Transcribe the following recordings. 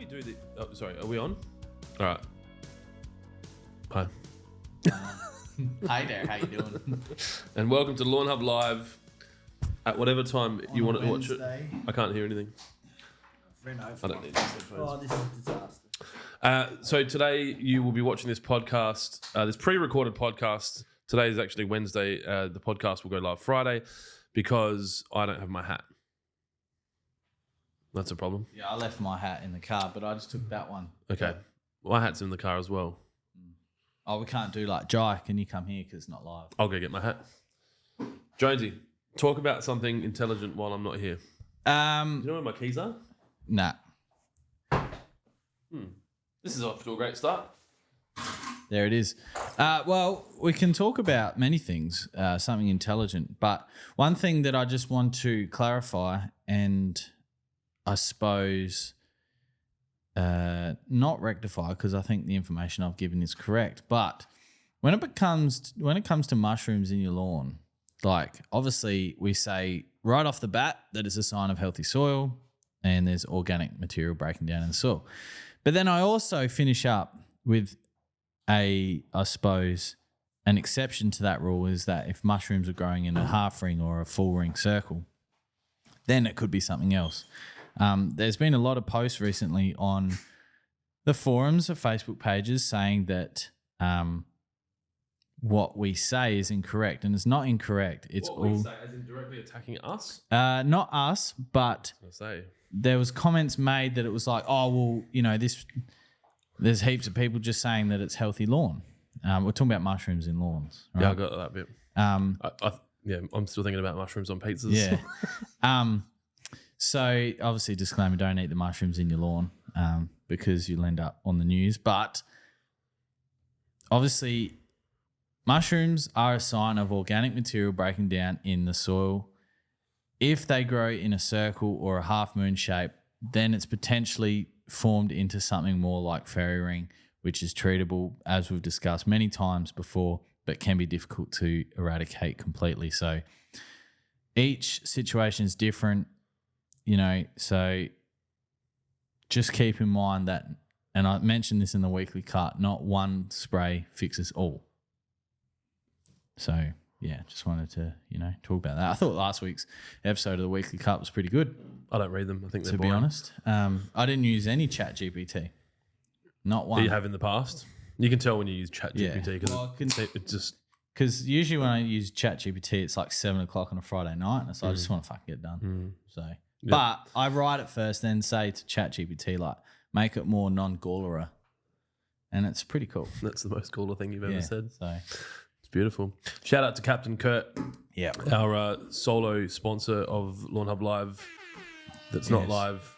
we do the... Oh, sorry, are we on? All right. Hi. Hey there, how you doing? And welcome to Lawnhub Live at whatever time you want to watch it. Wednesday. I can't hear anything. I don't need these headphones. Oh, this is a disaster. So today you will be watching this podcast, this pre-recorded podcast. Today is actually Wednesday. The podcast will go live Friday because I don't have my hat. That's a problem. Yeah, I left my hat in the car, but I just took that one. Okay. My hat's in the car as well. Oh, we can't do like Jai. Can you come here because it's not live? I'll go get my hat. Jonesy, talk about something intelligent while I'm not here. Do you know where my keys are? Nah. This is off to a great start. There it is. Well, we can talk about many things, something intelligent, but one thing that I just want to clarify, and I suppose not rectify, because I think the information I've given is correct, but when it comes to mushrooms in your lawn, like obviously we say right off the bat that it's a sign of healthy soil and there's organic material breaking down in the soil. But then I also finish up with I suppose, an exception to that rule is that if mushrooms are growing in a half ring or a full ring circle, then it could be something else. There's been a lot of posts recently on the forums of Facebook pages saying that what we say is incorrect, and it's not incorrect. It's what we say, as in directly attacking us? Not us, but there was comments made that it was like, oh, well, you know, there's heaps of people just saying that it's healthy lawn. We're talking about mushrooms in lawns. Right? Yeah, I got that bit. I'm still thinking about mushrooms on pizzas. Yeah. So obviously, disclaimer: don't eat the mushrooms in your lawn because you'll end up on the news. But obviously, mushrooms are a sign of organic material breaking down in the soil. If they grow in a circle or a half moon shape, then it's potentially formed into something more like fairy ring, which is treatable, as we've discussed many times before, but can be difficult to eradicate completely. So each situation is different, you know, so just keep in mind that, and I mentioned this in the weekly cut, not one spray fixes all. So yeah, just wanted to, you know, talk about that. I thought last week's episode of the weekly cut was pretty good. I don't read them. I think they're to boring. be honest. I didn't use any chat GPT. Not one. Do you have in the past? You can tell when you use chat GPT because it just... Because usually when I use chat GPT, it's like 7 o'clock on a Friday night. And so I just want to fucking get it done. So, but I write it first, then say to chat GPT, like, make it more non-Gawler. And it's pretty cool. That's the most Gawler thing you've ever said. So it's beautiful. Shout out to Captain Kurt. Yeah. Our solo sponsor of Lawnhub Live. That's not live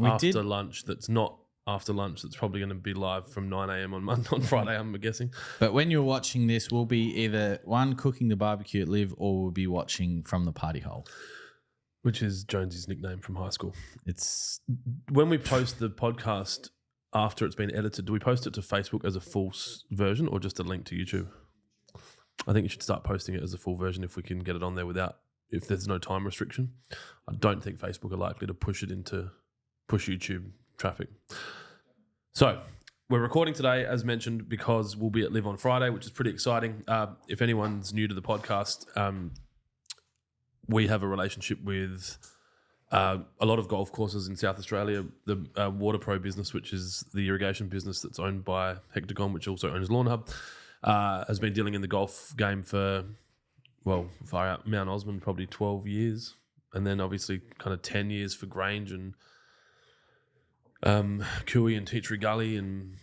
after lunch. That's not after lunch. That's probably going to be live from 9 a.m. on Friday, I'm guessing. But when you're watching this, we'll be either one cooking the barbecue at LIV, or we'll be watching from the party hole, which is Jonesy's nickname from high school. It's when we post the podcast after it's been edited, do we post it to Facebook as a full version or just a link to YouTube? I think you should start posting it as a full version if we can get it on there if there's no time restriction. I don't think Facebook are likely to push YouTube traffic. So we're recording today, as mentioned, because we'll be at LIV on Friday, which is pretty exciting. If anyone's new to the podcast, we have a relationship with a lot of golf courses in South Australia. The Water Pro business, which is the irrigation business that's owned by Hectagon, which also owns Lawnhub, has been dealing in the golf game for... well, far out, Mount Osmond, probably 12 years. And then obviously kind of 10 years for Grange and Cooey and Teachery Gully. And,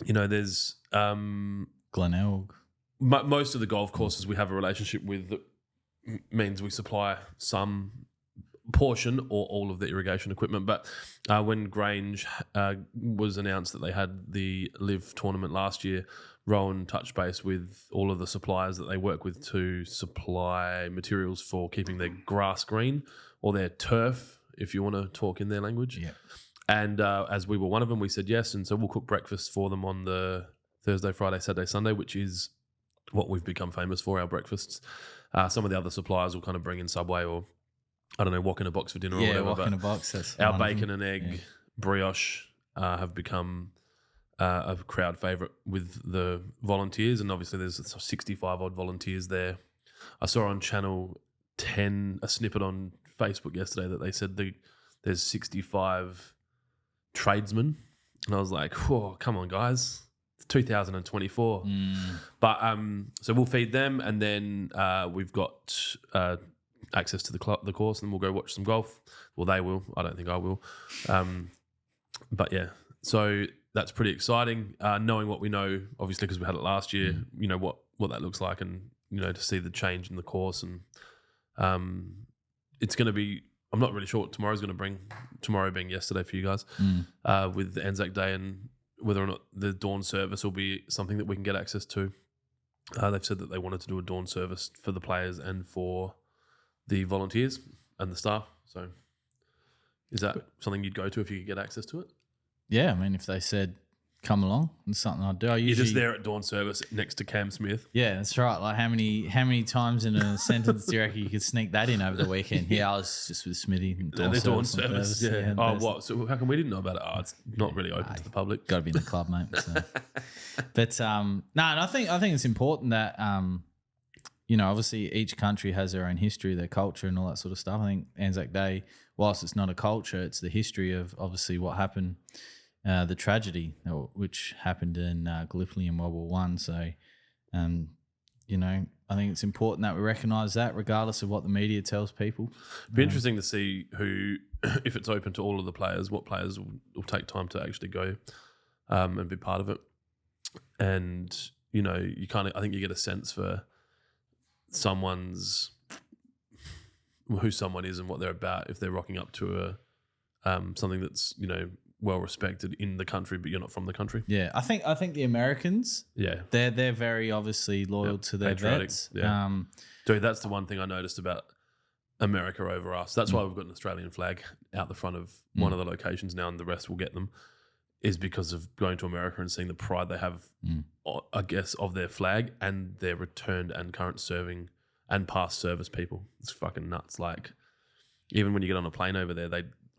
you know, there's... Glenelg. Most of the golf courses we have a relationship with that means we supply some portion or all of the irrigation equipment. But when Grange was announced that they had the LIV tournament last year, Rowan touched base with all of the suppliers that they work with to supply materials for keeping their grass green, or their turf, if you want to talk in their language. Yeah. And as we were one of them, we said yes. And so we'll cook breakfast for them on the Thursday, Friday, Saturday, Sunday, which is what we've become famous for, our breakfasts. Some of the other suppliers will kind of bring in Subway or, I don't know, walk in a box for dinner or whatever. Yeah, walk in a box. That's our bacon and egg brioche have become a crowd favourite with the volunteers, and obviously there's 65 odd volunteers there. I saw on Channel 10 a snippet on Facebook yesterday that they said there's 65 tradesmen, and I was like, whoa, come on guys, it's 2024. But so we'll feed them, and then we've got access to the course, and we'll go watch some golf. Well, they will. I don't think I will. But yeah, so that's pretty exciting. Knowing what we know, obviously, because we had it last year, you know what that looks like, and you know, to see the change in the course, and it's going to be. I'm not really sure what tomorrow's going to bring. Tomorrow being yesterday for you guys, with Anzac Day, and whether or not the dawn service will be something that we can get access to. They've said that they wanted to do a dawn service for the players and for the volunteers and the staff. So, is that something you'd go to if you could get access to it? Yeah, I mean, if they said come along, it's something I'd do. You're just there at dawn service next to Cam Smith. Yeah, that's right. Like how many times in a sentence do you reckon you could sneak that in over the weekend? Yeah, I was just with Smithy. The dawn service. Yeah. Oh, what? So how come we didn't know about it? Oh, it's not really open to the public. Got to be in the club, mate. So. But and I think it's important that you know, obviously each country has their own history, their culture, and all that sort of stuff. I think Anzac Day, whilst it's not a culture, it's the history of obviously what happened. The tragedy which happened in Gallipoli in World War One. So, you know, I think it's important that we recognise that, regardless of what the media tells people. It'd be interesting to see who, if it's open to all of the players, what players will take time to actually go and be part of it. And you know, I think you get a sense for who someone is and what they're about if they're rocking up to a something that's, you know, well respected in the country, but you're not from the country. Yeah, I think the Americans, they're very obviously loyal to their vets. Yeah. Dude, that's the one thing I noticed about America over us. That's why we've got an Australian flag out the front of one of the locations now, and the rest will get them, is because of going to America and seeing the pride they have, I guess, of their flag and their returned and current serving and past service people. It's fucking nuts. Like, even when you get on a plane over there,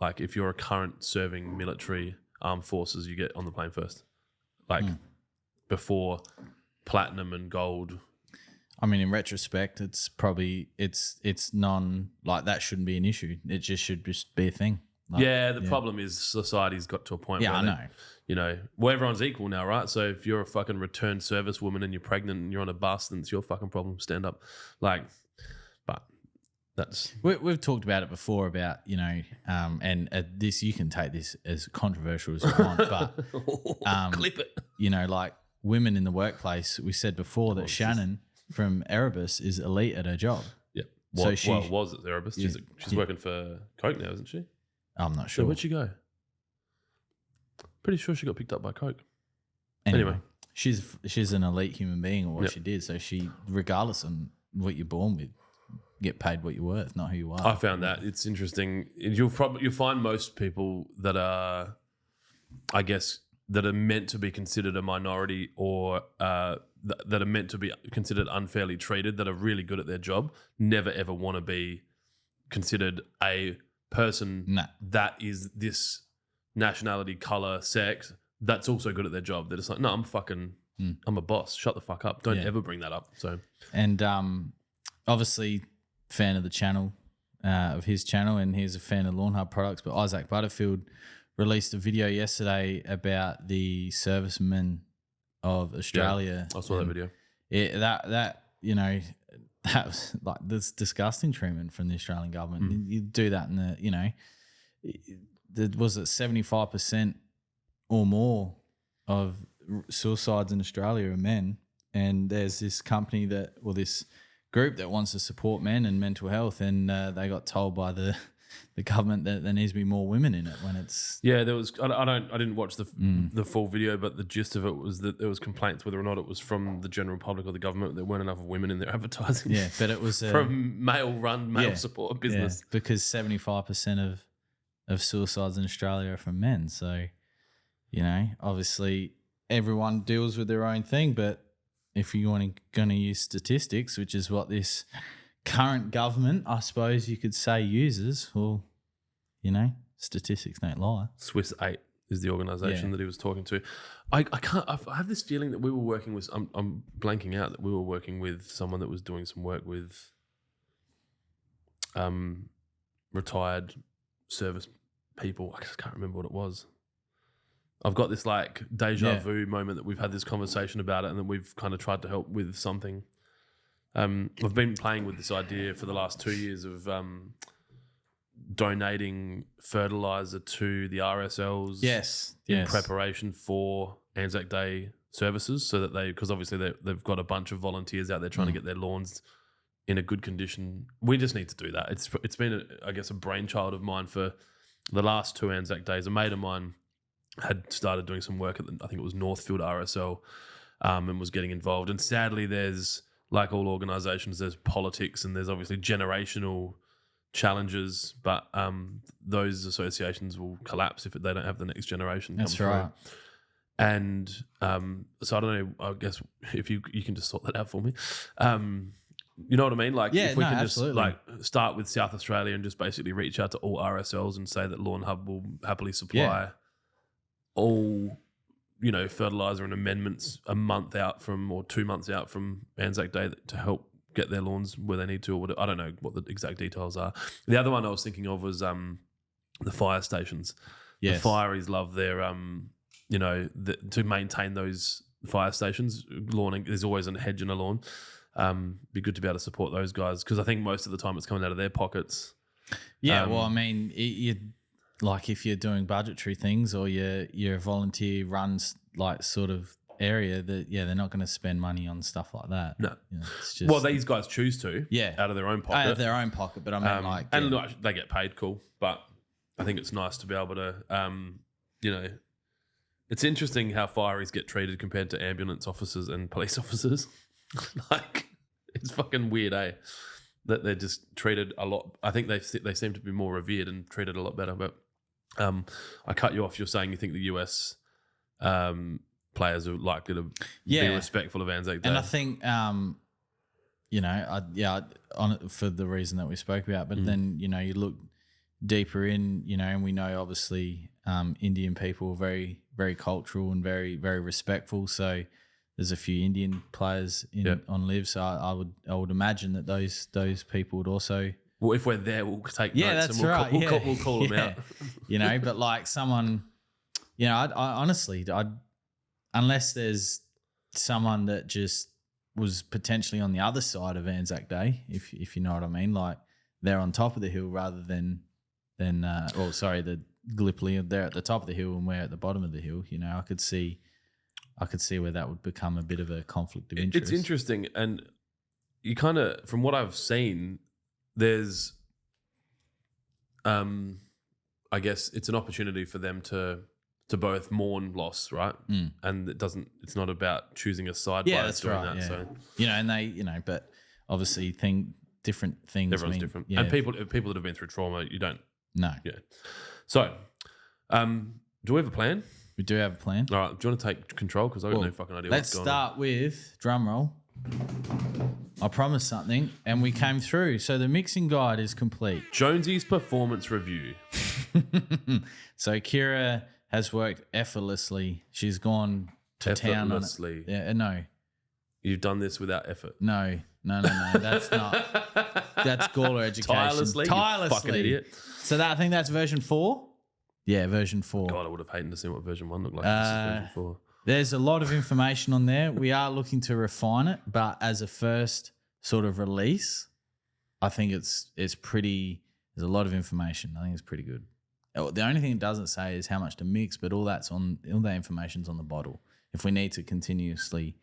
like, if you're a current serving military armed forces, you get on the plane first. Like, before platinum and gold. I mean, in retrospect, it's probably, it's like that shouldn't be an issue. It just should just be a thing. Like, the problem is society's got to a point where I know. You know, well, everyone's equal now, right? So if you're a fucking returned service woman and you're pregnant and you're on a bus, then it's your fucking problem. Stand up. Like, but that's... We've talked about it before about, you know, and this, you can take this as controversial as you want, but... clip it. You know, like women in the workplace, we said before that Shannon from Erebus is elite at her job. Yeah. So was at Erebus. She's working for Coke now, isn't she? I'm not sure. So where'd she go? Pretty sure she got picked up by Coke. Anyway. She's an elite human being or what she did. So she, regardless of what you're born with, get paid what you're worth, not who you are. I found that it's interesting. You'll find most people that are, I guess, that are meant to be considered a minority or that are meant to be considered unfairly treated, that are really good at their job, never ever want to be considered a person that is this nationality, color, sex, that's also good at their job. They're just like, no, I'm a boss. Shut the fuck up. Don't ever bring that up. So, and obviously, fan of the channel, of his channel, and he's a fan of Lawnhub products. But Isaac Butterfield released a video yesterday about the servicemen of Australia. I saw that video. That you know, that was like this disgusting treatment from the Australian government. You do that in the, you know, was it 75% or more of suicides in Australia are men, and there's this company this group that wants to support men and mental health, and they got told by the government that there needs to be more women in it when it's... Yeah, there was... I didn't watch the full video, but the gist of it was that there was complaints whether or not it was from the general public or the government, there weren't enough women in their advertising. Yeah, but it was... from male support business. Yeah, because 75% of suicides in Australia are from men. So, you know, obviously everyone deals with their own thing, but if you're going to use statistics, which is what this current government, I suppose you could say, uses, well, you know, statistics don't lie. Swiss 8 is the organisation that he was talking to. I have this feeling that we were working with. I'm blanking out that we were working with someone that was doing some work with retired service people. I just can't remember what it was. I've got this like deja vu moment that we've had this conversation about it, and then we've kind of tried to help with something. I've been playing with this idea for the last 2 years of donating fertilizer to the RSLs. Yes. In preparation for Anzac Day services, so that because obviously they've got a bunch of volunteers out there trying to get their lawns in a good condition. We just need to do that. It's been, I guess, a brainchild of mine for the last 2 Anzac Days. A mate of mine had started doing some work at I think it was Northfield RSL, and was getting involved. And sadly, there's, like all organisations, there's politics and there's obviously generational challenges, but those associations will collapse if they don't have the next generation come through. Right. And so I don't know, I guess if you can just sort that out for me. You know what I mean? Like, if we can absolutely. Just like start with South Australia and just basically reach out to all RSLs and say that Lawnhub will happily supply all, fertilizer and amendments a month out from, or 2 months out from Anzac Day to help get their lawns where they need to, or I don't know what the exact details are. The other one I was thinking of was the fire stations. Yes. The fireys love their, to maintain those fire stations. Lawning, there's always a hedge in a lawn. Be good to be able to support those guys, because I think most of the time it's coming out of their pockets. Yeah, well, I mean, like if you're doing budgetary things or you're a volunteer runs like sort of area, that they're not going to spend money on stuff like that. No, it's just, well, these guys choose to, out of their own pocket. Out of their own pocket, but I mean, and they get paid, cool. But I think it's nice to be able to, it's interesting how fireys get treated compared to ambulance officers and police officers. Like, it's fucking weird, that they're just treated a lot. I think they seem to be more revered and treated a lot better. But I cut you off. You're saying you think the US players are likely to be respectful of Anzac Day. And I think, for the reason that we spoke about, but then, you look deeper in, and we know obviously Indian people are very, very cultural and very, very respectful. So there's a few Indian players on LIV. So I would imagine that those people would also. Well, if we're there, we'll take notes. That's and right. We'll call them out. But like someone, I honestly, unless there's someone that just was potentially on the other side of Anzac Day, if you know what I mean, like they're on top of the hill rather than the Gallipoli, they're at the top of the hill and we're at the bottom of the hill. I could see where that would become a bit of a conflict of interest. It's interesting, and you kind of, from what I've seen, there's, I guess it's an opportunity for them to both mourn loss, right? And it's not about choosing a side by doing right, that. So and they, but obviously different things. Everyone's different, and people that have been through trauma, you don't. No. Yeah. So, do we have a plan? We do have a plan. All right. Do you want to take control? Because I've got no fucking idea what's going on. Let's start with drum roll. I promised something, and we came through. So the mixing guide is complete. Jonesy's performance review. So Kira has worked effortlessly. She's gone to town on it. Yeah, no. You've done this without effort. No. That's not. That's Gawler education. Tirelessly. You fucking idiot. So I think that's version 4. Yeah, version 4. God, I would have hated to see what version 1 looked like. This is version 4. There's a lot of information on there. We are looking to refine it, but as a first sort of release, I think it's pretty. There's a lot of information. I think it's pretty good. The only thing it doesn't say is how much to mix, but all that information's on the bottle. If we need to continuously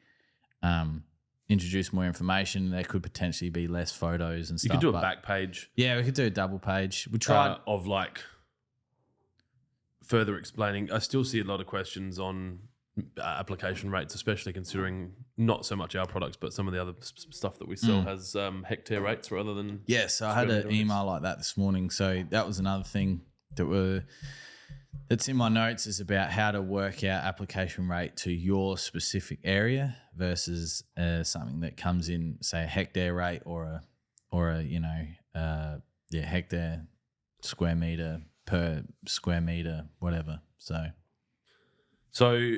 introduce more information, there could potentially be less photos and stuff. You could do a back page. Yeah, we could do a double page. We tried of like further explaining. I still see a lot of questions on application rates, especially considering not so much our products, but some of the other stuff that we sell has hectare rates rather than. Yes, I had an email like that this morning. So that was another thing that's in my notes, is about how to work out application rate to your specific area versus something that comes in, say, a hectare rate or a hectare square meter per square meter, whatever. So So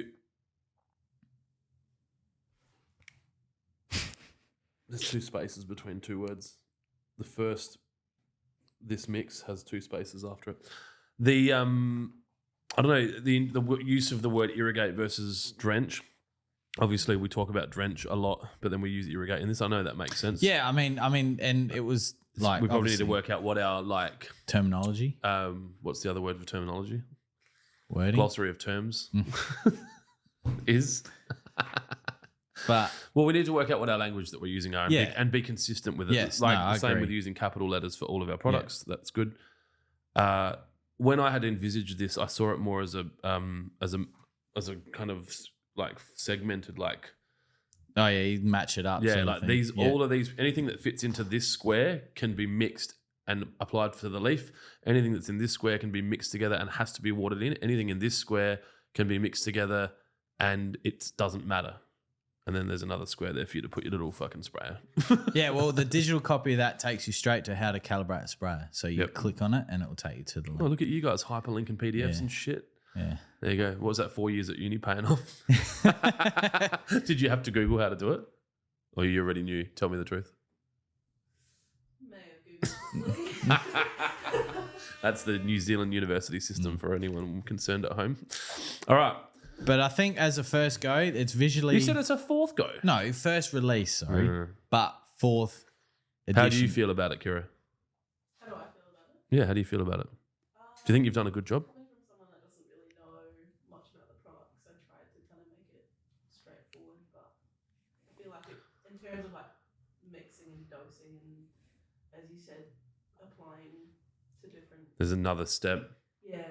there's 2 spaces between 2 words. The first, this mix has 2 spaces after it. The I don't know, the use of the word irrigate versus drench. Obviously, we talk about drench a lot, but then we use irrigate in this. I know that makes sense. Yeah, I mean, and it was like we probably need to work out what our like terminology. What's the other word for terminology? Wording. Glossary of terms is. But well, we need to work out what our language that we're using are and be consistent with it. Yes, like no, the same agree. with using capital letters for all of our products. Yeah. That's good. When I had envisaged this, I saw it more as a kind of like segmented, like oh yeah, you match it up. Yeah, like these, all of these, anything that fits into this square can be mixed and applied to the leaf. Anything that's in this square can be mixed together and has to be watered in. Anything in this square can be mixed together and it doesn't matter. And then there's another square there for you to put your little fucking sprayer. Yeah, well, the digital copy of that takes you straight to how to calibrate a sprayer. So you click on it and it will take you to the link. Oh, look at you guys hyperlinking PDFs and shit. Yeah. There you go. What was that 4 years at uni paying off? Did you have to Google how to do it? Or you already knew? Tell me the truth. May have Googled. That's the New Zealand university system for anyone concerned at home. All right. But I think as a first go, it's visually... You said it's a 4th go. No, first release, sorry. But 4th edition. How do you feel about it, Kira? How do I feel about it? Yeah, how do you feel about it? Do you think you've done a good job? Coming from someone that doesn't really know much about the products, I tried to kind of make it straightforward, but I feel like it, in terms of like mixing and dosing and, as you said, applying to different... There's another step. Yeah.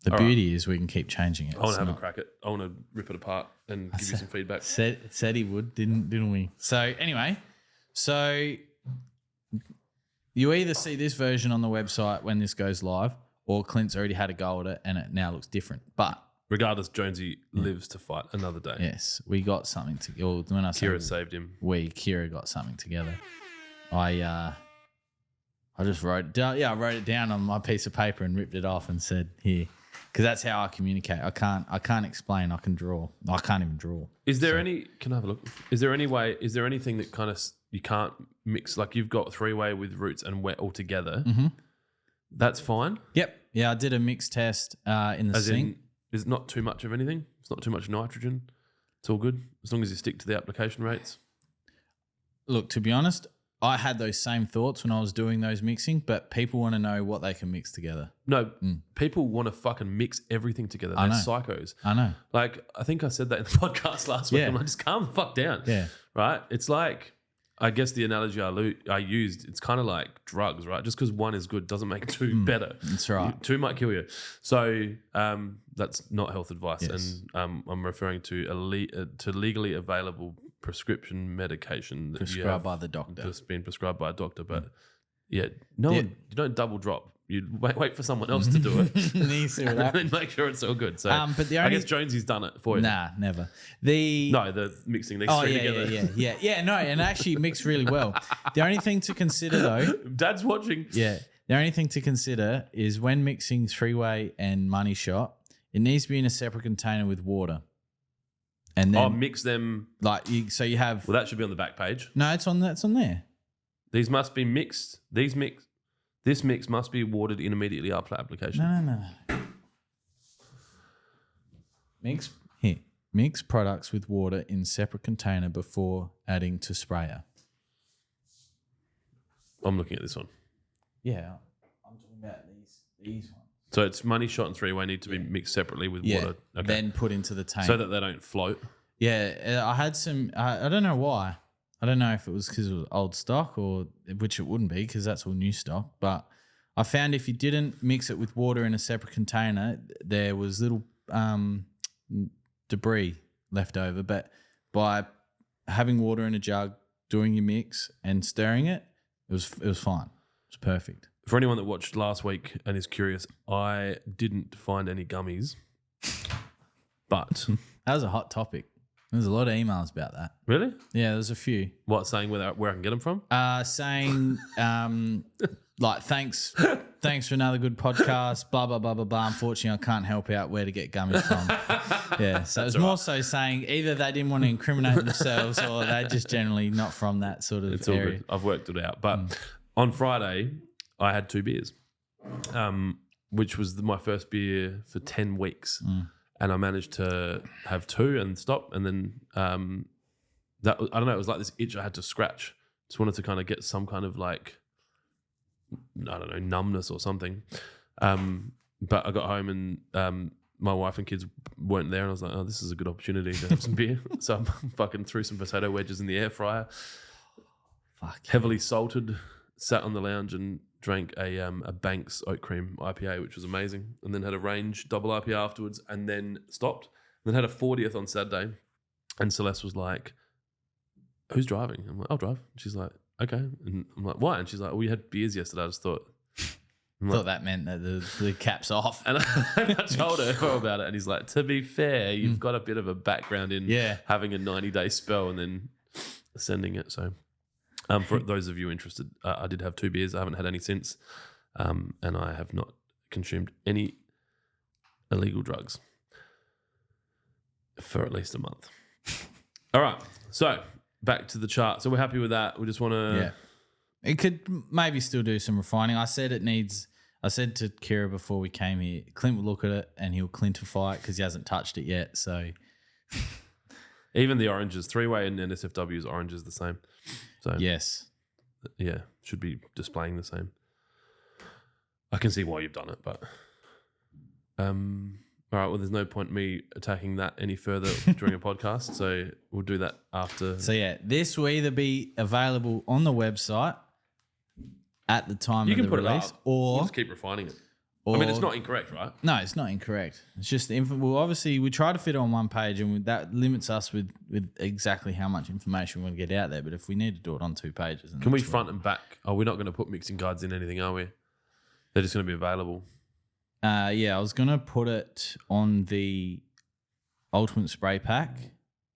The beauty is we can keep changing it. I want to have a crack at it. I want to rip it apart and give you some feedback. Said he would, didn't we? So anyway, you either see this version on the website when this goes live, or Clint's already had a go at it and it now looks different. But regardless, Jonesy lives to fight another day. Yes, we got something to. Well, when I say Kira saved him. Kira got something together. I just wrote it down. Yeah, I wrote it down on my piece of paper and ripped it off and said here, because that's how I communicate. I can't explain. I can draw. I can't even draw. Is there any? Can I have a look? Is there any way? Is there anything that kind of you can't mix? Like you've got 3-way with roots and wet all together. Mm-hmm. That's fine. Yep. Yeah, I did a mix test in the sink. Is not too much of anything. It's not too much nitrogen. It's all good as long as you stick to the application rates. Look, to be honest, I had those same thoughts when I was doing those mixing, but people want to know what they can mix together. No, people want to fucking mix everything together. They're psychos. I know. Like, I think I said that in the podcast last week. I'm like, just calm the fuck down. Yeah. Right? It's like, I guess the analogy I used, it's kind of like drugs, right? Just because one is good doesn't make two better. That's right. Two might kill you. So that's not health advice. Yes. And I'm referring to legally available prescription medication that Prescribed by the doctor. That's been prescribed by a doctor. But you don't double drop. You wait for someone else to do it and then make sure it's all good. So but I guess Jonesy's done it for you. Nah, never. The mixing these three together. Yeah, no, and actually mixed really well. The only thing to consider though... Dad's watching. Yeah. The only thing to consider is when mixing 3-way and money shot, it needs to be in a separate container with water. And then mix them. So you have... Well, that should be on the back page. No, it's on there. These must be mixed. This mix must be watered in immediately after application. No. Mix products with water in separate container before adding to sprayer. I'm looking at this one. Yeah, I'm talking about these ones. So it's money shot and 3-way need to be mixed separately with water. Okay. Then put into the tank. So that they don't float. Yeah, I had some, I don't know why. I don't know if it was because it was old stock or, which it wouldn't be because that's all new stock. But I found if you didn't mix it with water in a separate container, there was little debris left over. But by having water in a jug, doing your mix and stirring it, it was fine. It was perfect. For anyone that watched last week and is curious, I didn't find any gummies, but... That was a hot topic. There's a lot of emails about that. Really? Yeah, there's a few. What, saying where I can get them from? Saying, thanks Thanks for another good podcast. Blah blah blah blah blah. Unfortunately, I can't help out where to get gummies from. Yeah, so it's more so saying either they didn't want to incriminate themselves or they're just generally not from that sort of It's area. all good. I've worked it out. But on Friday, I had 2 beers, which was my first beer for 10 weeks. And I managed to have 2 and stop. And then I don't know, it was like this itch I had to scratch. Just wanted to kind of get some kind of like, I don't know, numbness or something. But I got home and my wife and kids weren't there. And I was like, oh, this is a good opportunity to have some beer. So I fucking threw some potato wedges in the air fryer. Heavily salted, sat on the lounge and drank a Banks Oat Cream IPA, which was amazing. And then had a Range double IPA afterwards and then stopped. And then had a 40th on Saturday. And Celeste was like, who's driving? I'm like, I'll drive. She's like, okay. And I'm like, why? And she's like, well, we had beers yesterday. I just thought. Thought that meant that the cap's off. And I told her about it. And he's like, to be fair, you've got a bit of a background in having a 90-day spell and then sending it. So for those of you interested, I did have 2 beers. I haven't had any since. And I have not consumed any illegal drugs for at least a month. All right. So back to the chart. So we're happy with that. We just want to... Yeah. It could maybe still do some refining. I said to Kira before we came here, Clint will look at it and he'll Clintify it because he hasn't touched it yet. So even the oranges, 3-way and NSFW's orange is the same. So yes. Yeah, should be displaying the same. I can see why you've done it, but all right, well, there's no point me attacking that any further during a podcast, so we'll do that after. So yeah, this will either be available on the website at the time of the release, or we'll just keep refining it. I mean, it's not incorrect, right? No, it's not incorrect. It's just the info. Well, obviously, we try to fit it on one page, and that limits us with exactly how much information we want to get out there. But if we need to do it on 2 pages, can we front and back? Oh, we're not going to put mixing guides in anything, are we? They're just going to be available. Yeah, I was going to put it on the Ultimate Spray Pack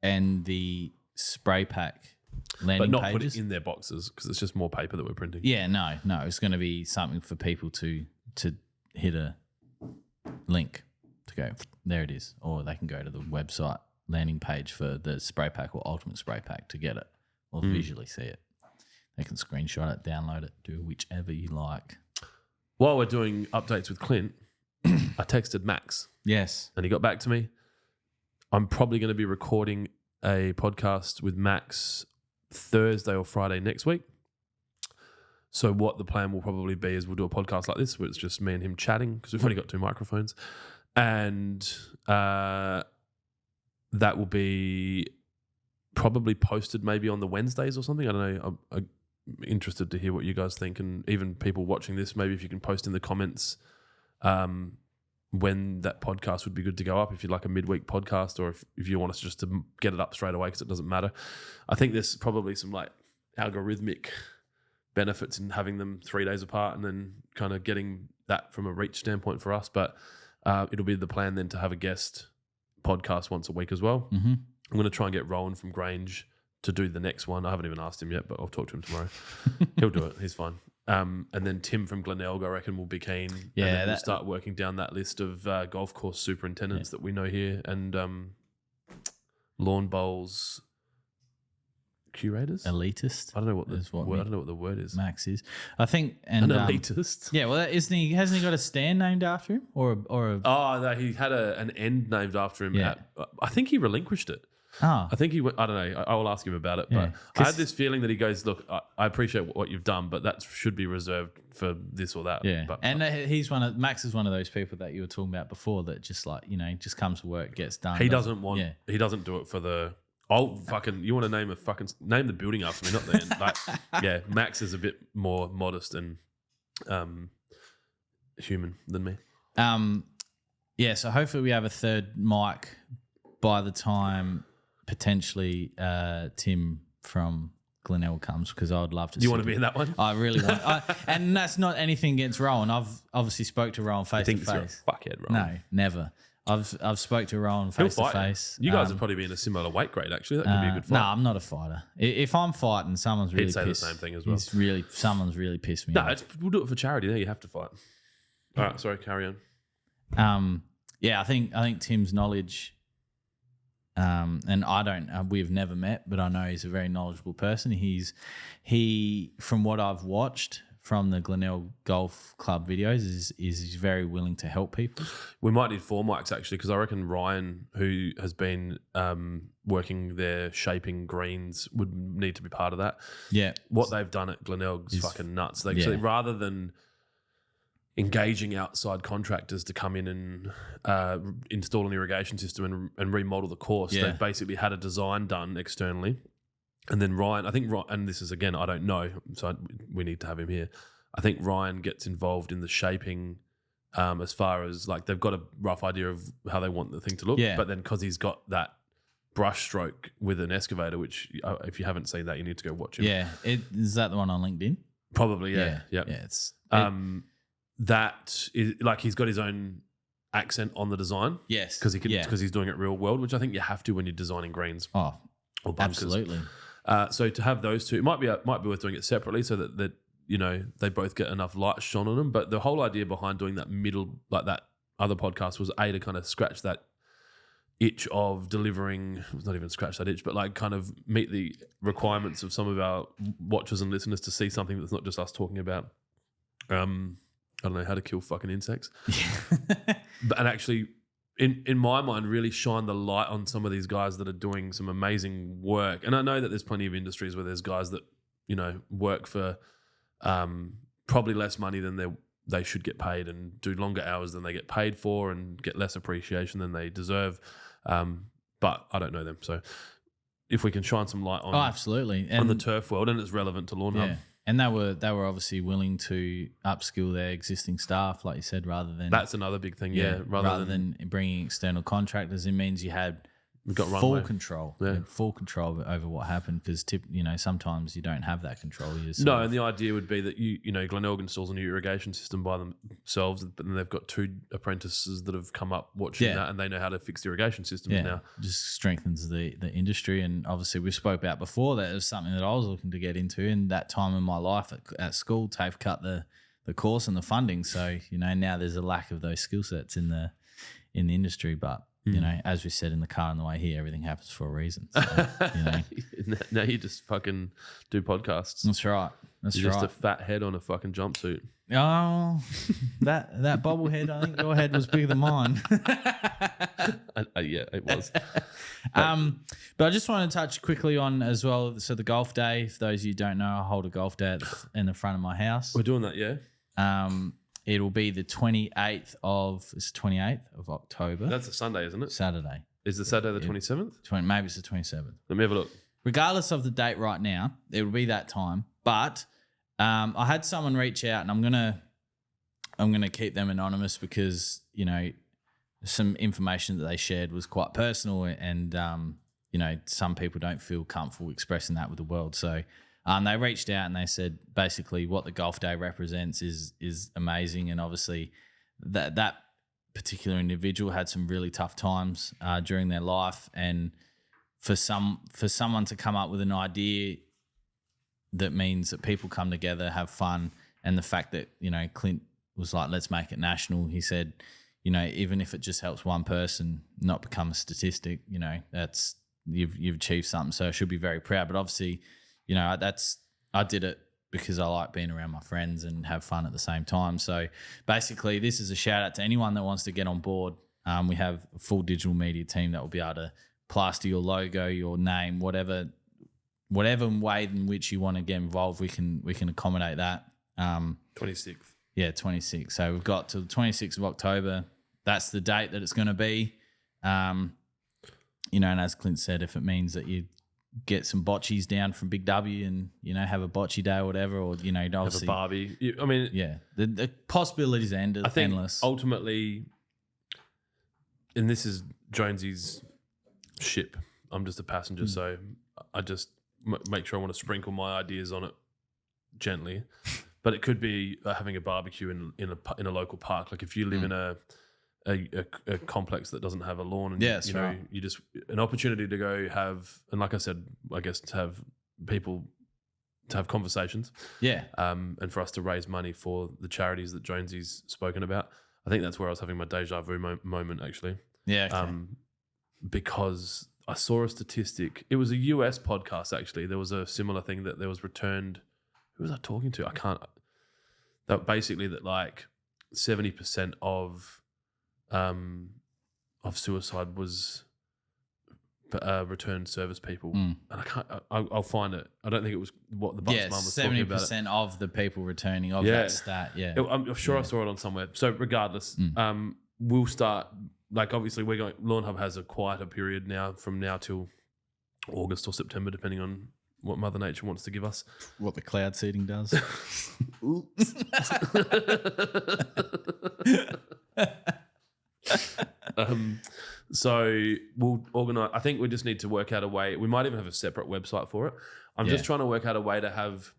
and the Spray Pack landing pages. But not put it in their boxes because it's just more paper that we're printing. Yeah, no. It's going to be something for people to hit a link to go, there it is. Or they can go to the website landing page for the Spray Pack or Ultimate Spray Pack to get it or visually see it. They can screenshot it, download it, do whichever you like. While we're doing updates with Clint, I texted Max. Yes. And he got back to me. I'm probably going to be recording a podcast with Max Thursday or Friday next week. So what the plan will probably be is we'll do a podcast like this where it's just me and him chatting because we've only got 2 microphones. And that will be probably posted maybe on the Wednesdays or something. I don't know. I'm interested to hear what you guys think, and even people watching this, maybe if you can post in the comments when that podcast would be good to go up, if you'd like a midweek podcast or if you want us just to get it up straight away because it doesn't matter. I think there's probably some like algorithmic benefits in having them 3 days apart and then kind of getting that from a reach standpoint for us. But it'll be the plan then to have a guest podcast once a week as well. Mm-hmm. I'm going to try and get Rowan from Grange to do the next one. I haven't even asked him yet, but I'll talk to him tomorrow. He'll do it. He's fine. And then Tim from Glenelg, I reckon, will be keen. Yeah, and then we'll start working down that list of golf course superintendents that we know here and lawn bowls curators. Elitist. I don't know what I don't know what the word is. Max is. I think and an elitist. Yeah, well, hasn't he got a stand named after him or a Oh, no, he had an end named after him. Yeah. I think he relinquished it. Oh. I think he went, I don't know. I will ask him about it. But I had this feeling that he goes, look, I appreciate what you've done, but that should be reserved for this or that. Yeah. But, and Max is one of those people that you were talking about before that just like, just comes to work, gets done. He doesn't do it for the, you want to name the building after me, not the end. Like, Max is a bit more modest and human than me. So hopefully we have a third mic by the time potentially Tim from Glenelg comes, because I would love to. You want to be in that one? I really want. And that's not anything against Rowan. I've obviously spoke to Rowan face to face. You're a fuckhead, Rowan. No, never. I've spoke to Rowan face to face. You guys would probably be in a similar weight grade, actually. That could be a good fight. No, I'm not a fighter. If I'm fighting, someone's really He'd say pissed. the same thing as well. Someone's really pissed me off. We'll do it for charity. There, you have to fight. All right, sorry, carry on. Yeah, I think Tim's knowledge, and I don't, we've never met, but I know he's a very knowledgeable person. He from what I've watched from the Glenelg Golf Club videos, is he's very willing to help people. We might need 4 mics actually, because I reckon Ryan, who has been working there shaping greens, would need to be part of that. Yeah, What they've done at Glenelg's fucking nuts. They actually, rather than engaging outside contractors to come in and install an irrigation system and remodel the course, they basically had a design done externally. And then Ryan, I think, and this is again, I don't know, so we need to have him here. I think Ryan gets involved in the shaping as far as like they've got a rough idea of how they want the thing to look. Yeah. But then because he's got that brush stroke with an excavator, which if you haven't seen that, you need to go watch him. Yeah. Is that the one on LinkedIn? Probably, yeah. Yeah. It's that is like he's got his own accent on the design. yes. Because he's doing it real world, which I think you have to when you're designing greens Oh, or bunkers. absolutely. So to have those two, it might be worth doing it separately so that you know they both get enough light shone on them. But the whole idea behind doing that middle, like that other podcast, was to kind of scratch that itch of delivering. It's not even scratch that itch, but like kind of meet the requirements of some of our watchers and listeners to see something that's not just us talking about. I don't know how to kill fucking insects, and actually. In my mind, really shine the light on some of these guys that are doing some amazing work. And I know that there's plenty of industries where there's guys that, you know, work for probably less money than they should get paid and do longer hours than they get paid for and get less appreciation than they deserve. But I don't know them. So if we can shine some light on, absolutely. on the turf world, and it's relevant to Lawnhub. Yeah. And they were obviously willing to upskill their existing staff, like you said, rather than That's another big thing, rather than bringing external contractors. It means you had full control, full control over what happened. Because sometimes you don't have that control. No, and the idea would be that you know Glenelg installs a new irrigation system by themselves, but then they've got 2 apprentices that have come up watching that, and they know how to fix the irrigation systems now. Just strengthens the industry. And obviously we spoke about before that it was something that I was looking to get into. And that time in my life at school, TAFE cut the course and the funding. So now there's a lack of those skill sets in the industry, but. As we said in the car on the way here, everything happens for a reason. So, now you just fucking do podcasts. That's right. You're just a fat head on a fucking jumpsuit. Oh, that bobblehead, I think your head was bigger than mine. Yeah, it was. But I just want to touch quickly on as well. So the golf day, for those of you who don't know, I hold a golf day in the front of my house. We're doing that, yeah? It'll be the 28th of October. That's a Sunday, isn't it? Saturday. Is the Saturday the 27th? Maybe it's the 27th. Let me have a look. Regardless of the date right now, it will be that time. But I had someone reach out, and I'm gonna keep them anonymous because some information that they shared was quite personal, and some people don't feel comfortable expressing that with the world. So. They reached out and they said basically what the golf day represents is amazing, and obviously that particular individual had some really tough times during their life, and for someone to come up with an idea that means that people come together, have fun, and the fact that Clint was like, let's make it national. He said, even if it just helps one person not become a statistic, that's you've achieved something. So I should be very proud. But obviously. I did it because I like being around my friends and have fun at the same time. So basically this is a shout out to anyone that wants to get on board. We have a full digital media team that will be able to plaster your logo, your name, whatever way in which you want to get involved, we can accommodate that. 26th. Yeah, 26th. So we've got till the 26th of October. That's the date that it's going to be. And as Clint said, if it means that you get some boccies down from Big W and have a bocce day or whatever, or obviously have a barbie. I mean, the possibilities are endless. I think ultimately, and this is Jonesy's ship. I'm just a passenger, so I just make sure I want to sprinkle my ideas on it gently. But it could be having a barbecue in a local park. Like if you live in a complex that doesn't have a lawn, and you just an opportunity to go have, and like I said, I guess to have people to have conversations. Yeah. And for us to raise money for the charities that Jonesy's spoken about. I think that's where I was having my deja vu moment, actually. Yeah. Okay. Because I saw a statistic. It was a US podcast, actually. There was a similar thing that there was returned. Who was I talking to? I can't. That basically that like 70% of suicide was returned service people, and I can't. I'll find it. I don't think it was what the Bucks mum was talking about. 70% of the people returning of that stat. Yeah, I'm sure I saw it on somewhere. So regardless, we'll start. Like obviously, we're going. Lawnhub has a quieter period now, from now till August or September, depending on what Mother Nature wants to give us. What the cloud seeding does. Oops. So we'll organise. I think we just need to work out a way. We might even have a separate website for it. I'm just trying to work out a way to have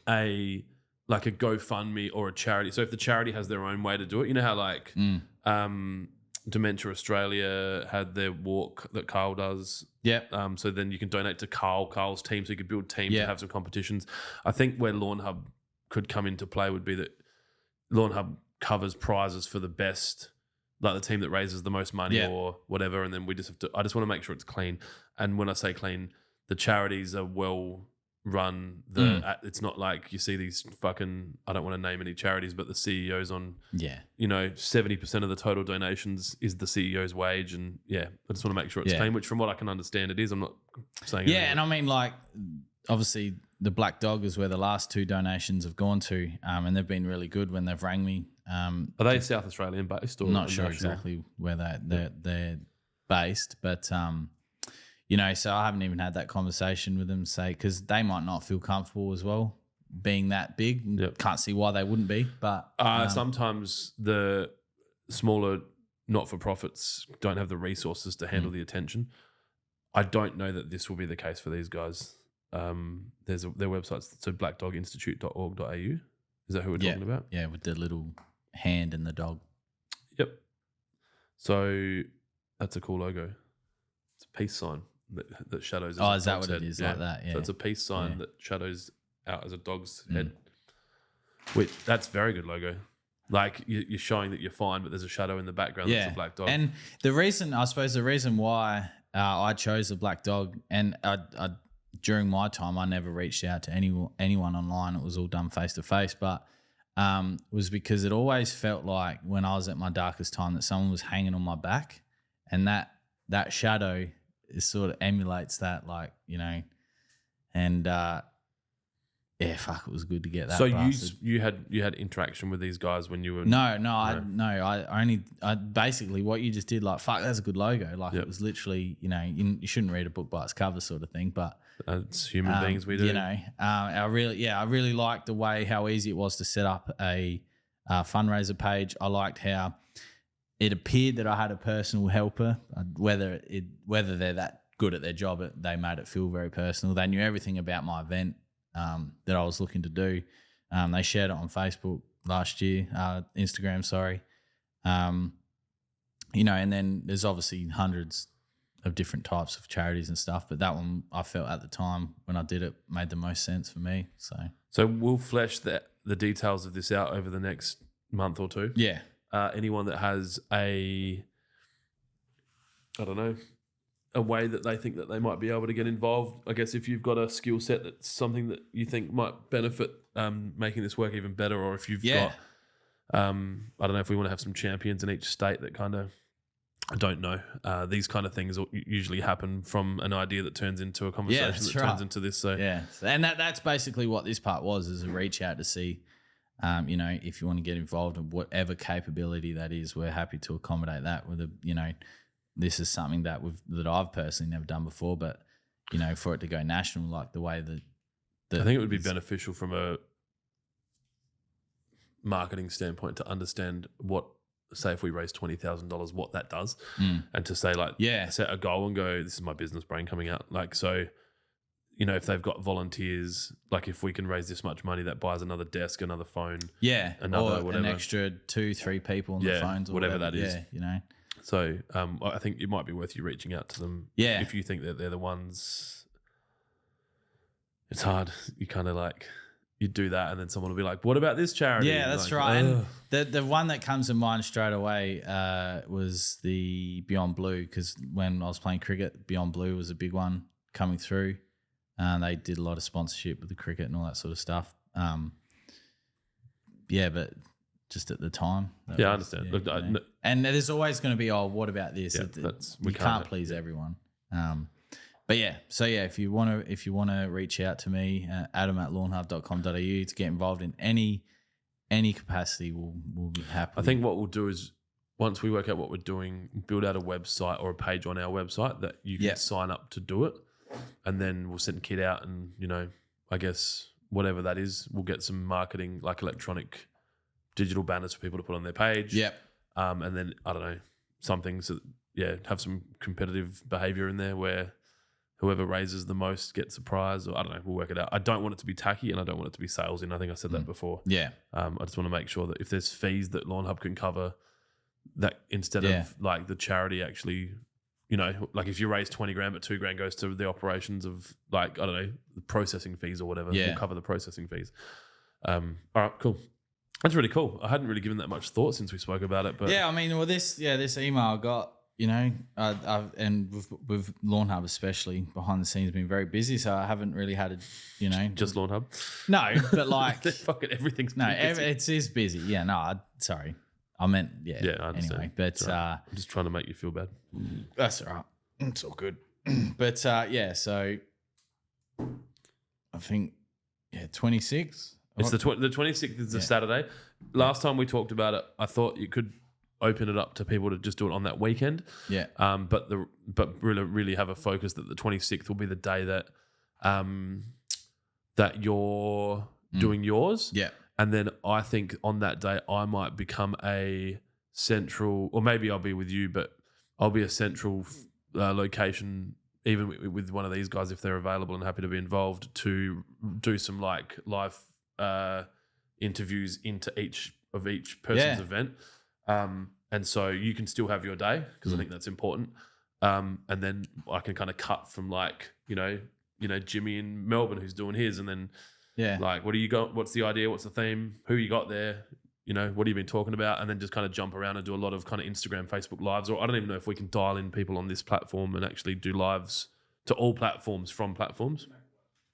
a GoFundMe or a charity. So if the charity has their own way to do it, you know how like Dementia Australia had their walk that Carl does. Yeah. So then you can donate to Carl's team, so you could build teams and have some competitions. I think where Lawnhub could come into play would be that Lawnhub covers prizes for the best, like the team that raises the most money or whatever, and then we just have to. I just want to make sure it's clean. And when I say clean, the charities are well run. It's not like you see these fucking. I don't want to name any charities, but the CEOs on 70% of the total donations is the CEO's wage, and I just want to make sure it's clean. Which, from what I can understand, it is. I'm not saying and I mean, like, obviously the Black Dog is where the last 2 donations have gone to, and they've been really good when they've rang me. Are they South Australian based or not sure exactly where they're based, but so I haven't even had that conversation with them, say, because they might not feel comfortable as well being that big. Can't see why they wouldn't be, but sometimes the smaller not-for-profits don't have the resources to handle the attention. I don't know that this will be the case for these guys. Their website's so blackdoginstitute.org.au. Is that who we're talking about? Yeah, with the little hand and the dog. Yep. So that's a cool logo. It's a peace sign that shadows. Oh, is that what it is? Like that? Yeah. So it's a peace sign that shadows out as a dog's head. Wait, that's a very good logo. Like you're showing that you're fine, but there's a shadow in the background that's a black dog. And the reason why I chose the black dog, and I during my time I never reached out to anyone online. It was all done face to face, but was because it always felt like when I was at my darkest time that someone was hanging on my back, and that shadow is sort of emulates that, like, and fuck, it was good to get that. So bastard. you had interaction with these guys when you were I basically what you just did, like, fuck, that's a good logo. Like it was literally, you shouldn't read a book by its cover, sort of thing. But it's human beings, we do. I really liked the way how easy it was to set up a fundraiser page. I liked how it appeared that I had a personal helper. Whether they're that good at their job, they made it feel very personal. They knew everything about my event that I was looking to do. They shared it on Facebook last year, Instagram, sorry. And then there's obviously hundreds of different types of charities and stuff, but that one I felt at the time when I did it made the most sense for me. So we'll flesh the details of this out over the next month or two. Yeah. Anyone that has a way that they think that they might be able to get involved. I guess if you've got a skill set that's something that you think might benefit making this work even better, or if you've got, I don't know if we want to have some champions in each state that kind of, I don't know. These kind of things usually happen from an idea that turns into a conversation turns into this. So and that's basically what this part was, is a reach out to see, if you want to get involved in whatever capability that is, we're happy to accommodate that with this is something that I've personally never done before, but for it to go national, like the way that I think it would be beneficial from a marketing standpoint to understand what, say, if we raise $20,000, what that does, and to say, like, set a goal and go, this is my business brain coming out. Like, so, if they've got volunteers, like if we can raise this much money, that buys another desk, another phone, another or whatever, an extra 2-3 people on the phones, or whatever that is. So I think it might be worth you reaching out to them if you think that they're the ones it's hard. You kind of like you do that, and then someone will be like, "What about this charity?" Yeah, And that's like, right. And "Ugh." the one that comes to mind straight away was the Beyond Blue, because when I was playing cricket, Beyond Blue was a big one coming through. They did a lot of sponsorship with the cricket and all that sort of stuff. Yeah, but just at the time. I understand. Look, and there's always going to be, what about this? Yeah, we can't please everyone. But yeah, so yeah, if you want to reach out to me, adam@lawnhub.com.au to get involved in any capacity, we'll be happy. I think what we'll do is once we work out what we're doing, build out a website or a page on our website that you can sign up to do it, and then we'll send a kit out, and I guess whatever that is, we'll get some marketing like electronic digital banners for people to put on their page. Yep. And then I don't know, some things that have some competitive behavior in there where whoever raises the most gets a prize, or I don't know, we'll work it out. I don't want it to be tacky, and I don't want it to be salesy, and I think I said that before. Yeah. I just want to make sure that if there's fees that Lawnhub can cover, that instead of like the charity actually, like if you raise 20 grand, but 2 grand goes to the operations of like, I don't know, the processing fees or whatever, we'll cover the processing fees. All right, cool. That's really cool. I hadn't really given that much thought since we spoke about it, but yeah, I mean, well, this email I got, and with Lawnhub especially behind the scenes been very busy, so I haven't really had a, just Lawnhub. No, but like fucking everything's no, busy. it is busy. Yeah, no, sorry, I meant Yeah, I understand. Anyway, but right. I'm just trying to make you feel bad. That's all right. It's all good. But yeah, so I think 26. It's the 26th is the Saturday. Last time we talked about it, I thought you could open it up to people to just do it on that weekend. Yeah. But really have a focus that the 26th will be the day that that you're doing yours. Yeah. And then I think on that day I might become a central, or maybe I'll be with you, but I'll be a central location, even with one of these guys if they're available and happy to be involved, to do some like live interviews into each person's event. And so you can still have your day because I think that's important. And then I can kind of cut from like, Jimmy in Melbourne who's doing his, and then like, what do you got? What's the idea? What's the theme? Who you got there? What have you been talking about? And then just kind of jump around and do a lot of kind of Instagram, Facebook lives, or I don't even know if we can dial in people on this platform and actually do lives to all platforms from platforms.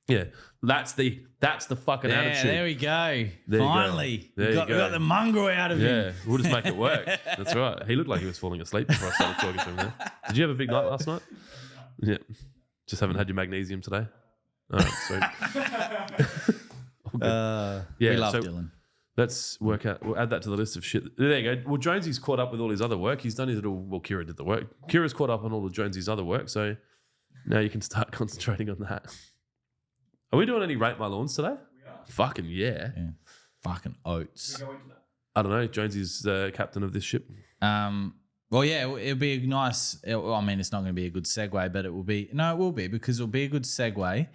Yeah, that's the fucking attitude. There we go. There Finally, you go. we got the mongrel out of him. Yeah, we'll just make it work. That's right. He looked like he was falling asleep before I started talking to him there. Did you have a big night last night? Yeah. Just haven't had your magnesium today? All right, sweet. We love Dylan. Let's work out. We'll add that to the list of shit. There you go. Well, Jonesy's caught up with all his other work. He's done his little. Well, Kira did the work. Kira's caught up on all of Jonesy's other work. So now you can start concentrating on that. Are we doing any Rate My Lawns today? We are. Fucking yeah. Fucking oats. Go into that. I don't know. Jonesy's the captain of this ship. Well, yeah, it'll be a nice. I mean, it's not going to be a good segue, but it will be. No, it will be, because it'll be a good segue.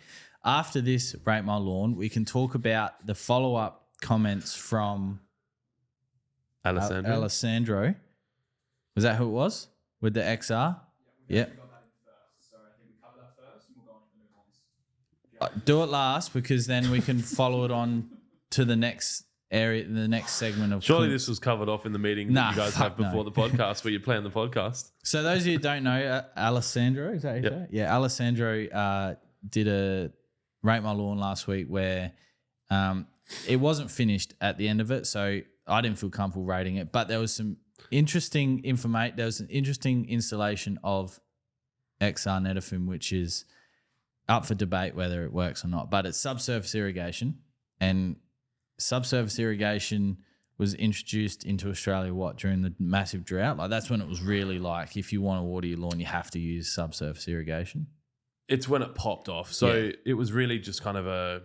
After this Rate My Lawn, we can talk about the follow-up comments from Alessandro. Was that who it was? With the XR? Yeah. Do it last, because then we can follow it on to the next area, the next segment of. Surely this was covered off in the meeting that you guys have before the podcast, where you plan the podcast. So those of you who don't know, Alessandro, is that how you say it? Yeah, Alessandro did a Rate My Lawn last week where it wasn't finished at the end of it, so I didn't feel comfortable rating it. But there was some interesting information. There was an interesting installation of XR Netafim, which is up for debate whether it works or not. But it's subsurface irrigation, and subsurface irrigation was introduced into Australia during the massive drought. Like, that's when it was really like, if you want to water your lawn, you have to use subsurface irrigation. It's when it popped off. So it was really just kind of a,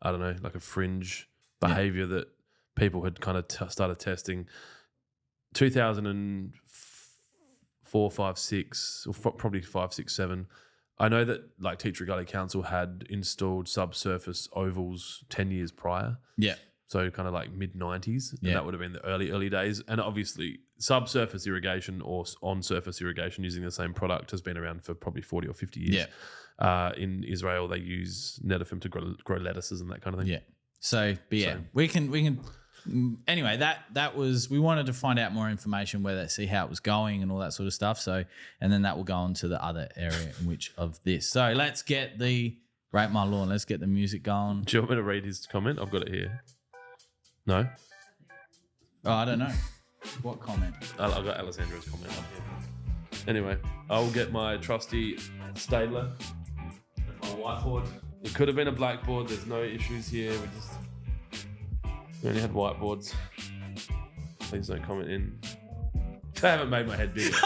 I don't know, like a fringe behavior that people had kind of started testing. 2004, 5, 6, or probably 5, 6, 7. I know that like Teacher Gully Council had installed subsurface ovals 10 years prior. Yeah. So kind of like mid-90s. Yeah. And that would have been the early days. And obviously subsurface irrigation or on-surface irrigation using the same product has been around for probably 40 or 50 years. Yeah. In Israel, they use Netafim to grow lettuces and that kind of thing. Yeah. So, but yeah, we can. Anyway, that was, we wanted to find out more information, see how it was going and all that sort of stuff. So, and then that will go on to the other area in which of this. So let's get the Rate My Lawn. Let's get the music going. Do you want me to read his comment? I've got it here. No? Oh, I don't know. What comment? I've got Alessandra's comment up here. Anyway, I'll get my trusty Stadler and my whiteboard. It could have been a blackboard. There's no issues here. We only had whiteboards. Please don't comment in. They haven't made my head bigger.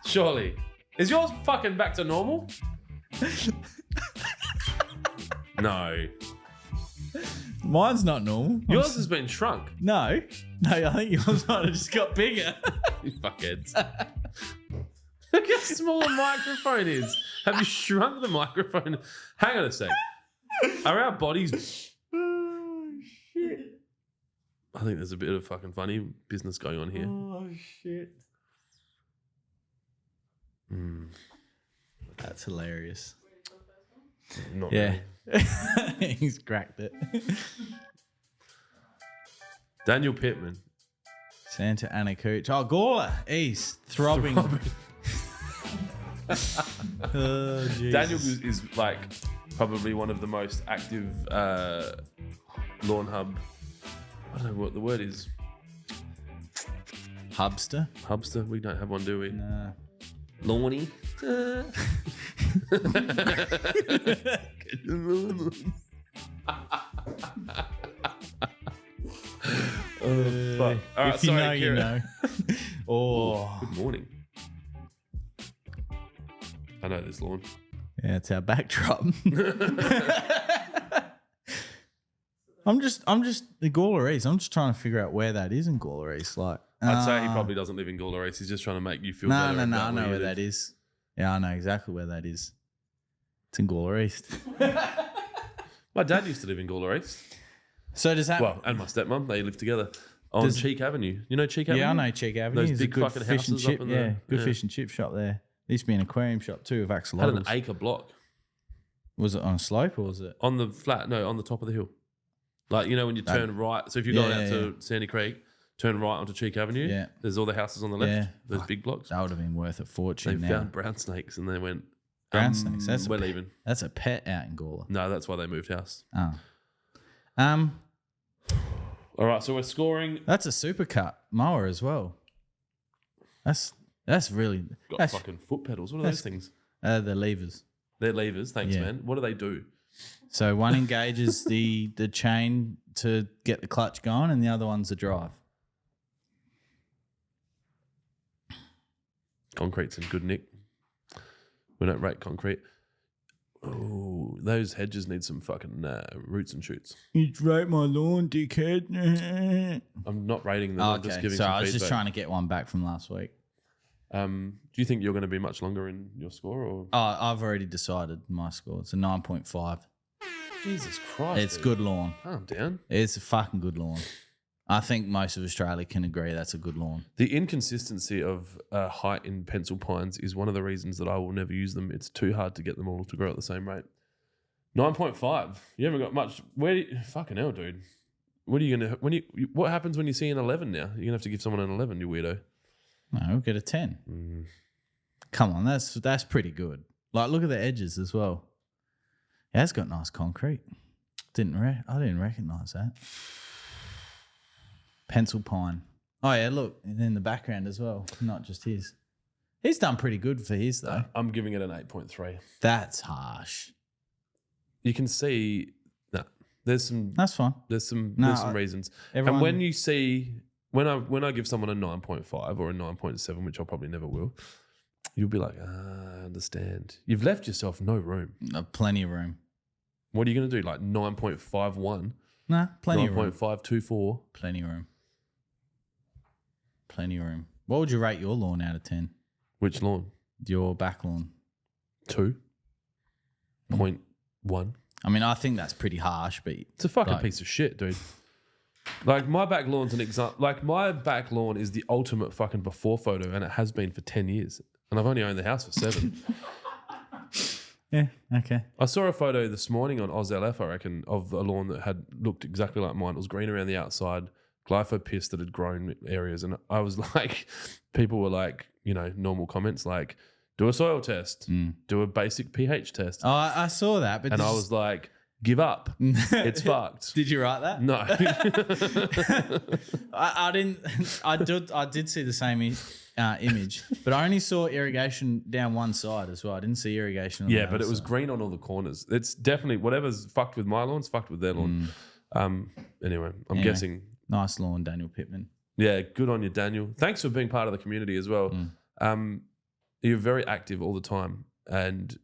Surely. Is yours fucking back to normal? No. Mine's not normal. Yours has been shrunk. No, I think yours might have just got bigger. You fuckheads. Look how small a microphone is. Have you shrunk the microphone? Hang on a sec. Are our bodies... Oh, shit. I think there's a bit of fucking funny business going on here. Oh, shit. That's hilarious. Not Yeah. really. He's cracked it. Daniel Pittman. Santa Ana Cooch. Oh, Gawler. He's throbbing. Oh, Daniel is like probably one of the most active Lawnhub. I don't know what the word is. Hubster? Hubster. We don't have one, do we? Nah. Lawny. Oh, fuck. All right, If you sorry, know, you Kira. know. Oh. Good morning. I know this lawn. Yeah, it's our backdrop. I'm just the Gawler East. I'm just trying to figure out where that is in Gawler East. Like, I'd say he probably doesn't live in Gawler East. He's just trying to make you feel no, better. I about know you where live. that is. Yeah, I know exactly where that is. It's in Gawler East. My dad used to live in Gawler East. So does that? Well, and my stepmom, they lived together on Does- Cheek Avenue. You know Cheek Avenue? yeah, I know Cheek Avenue. Those There's big a good fucking fish and houses up chip. in Yeah, there. good Yeah. fish and chip shop there. There used to be an aquarium shop too with Had an axolotls. acre block Was it on a slope or was it? on the flat. No, on the top of the hill. Like, you know, when you turn right. So if you're Yeah, going out yeah, to Sandy Creek, turn right onto Cheek Avenue. Yeah. There's all the houses on the left. Yeah. Those big blocks. That would have been worth a They fortune. Now. found brown snakes and they went, Brown snakes. That's we're leaving. That's a pet out in Gawler. No, that's why they moved house. Oh. All right, so we're scoring. That's a supercut mower as well. That's really Got that's fucking foot pedals. What are those things? the levers. They're levers. Thanks, Yeah. man. What do they do? So one engages the chain to get the clutch going, and the other one's the drive. Concrete's in good nick. We don't rate concrete. Oh, those hedges need some fucking roots and shoots. You rate my lawn, dickhead. I'm not rating them. I'm just giving so some I was feedback. just trying to get one back from last week. Do you think you're going to be much longer in your score? Or Oh, I've already decided my score. It's a 9.5. Jesus Christ, It's dude. good lawn. Calm down. It's a fucking good lawn. I think most of Australia can agree that's a good lawn. The inconsistency of height in pencil pines is one of the reasons that I will never use them. It's too hard to get them all to grow at the same rate. 9.5. You haven't got much. Fucking hell, dude. What are you gonna? What happens when you see an 11 now? You're gonna have to give someone an 11, you weirdo. No, we'll get a 10. Come on, that's pretty good. Like, look at the edges as well. Yeah, it's got nice concrete. I didn't recognize that. Pencil pine. Oh yeah, look, and in the background as well, not just his. He's done pretty good for his though. I'm giving it an 8.3. That's harsh. You can see that there's some That's fine. reasons. Everyone, And when you see when I give someone a 9.5 or a 9.7, which I probably never will, you'll be like, I understand. You've left yourself no room. plenty of room. What are you going to do? Like 9.51, Nah, plenty of room. 9.524. Plenty of room. Plenty of room. What would you rate your lawn out of 10? Which lawn? Your back lawn. 2.1. I mean, I think that's pretty harsh, but It's a fucking like- piece of shit, dude. Like my back lawn's an example. Like my back lawn is the ultimate fucking before photo, and it has been for 10 years. And I've only owned the house for 7. Yeah, okay. I saw a photo this morning on OzLF, I reckon, of a lawn that had looked exactly like mine. It was green around the outside, glypho piss that had grown areas. And I was like, people were like, you know, normal comments like, do a soil test, do a basic pH test. Oh, I saw that, but And I was like, give up. It's fucked. Did you write that? No. I didn't. I did see the same image, but I only saw irrigation down one side as well. I didn't see irrigation on the Yeah, other but it was side. green on all the corners. It's definitely whatever's fucked with my lawn's fucked with their lawn. Anyway, I'm guessing. Nice lawn, Daniel Pittman. Yeah, good on you, Daniel. Thanks for being part of the community as well. You're very active all the time, and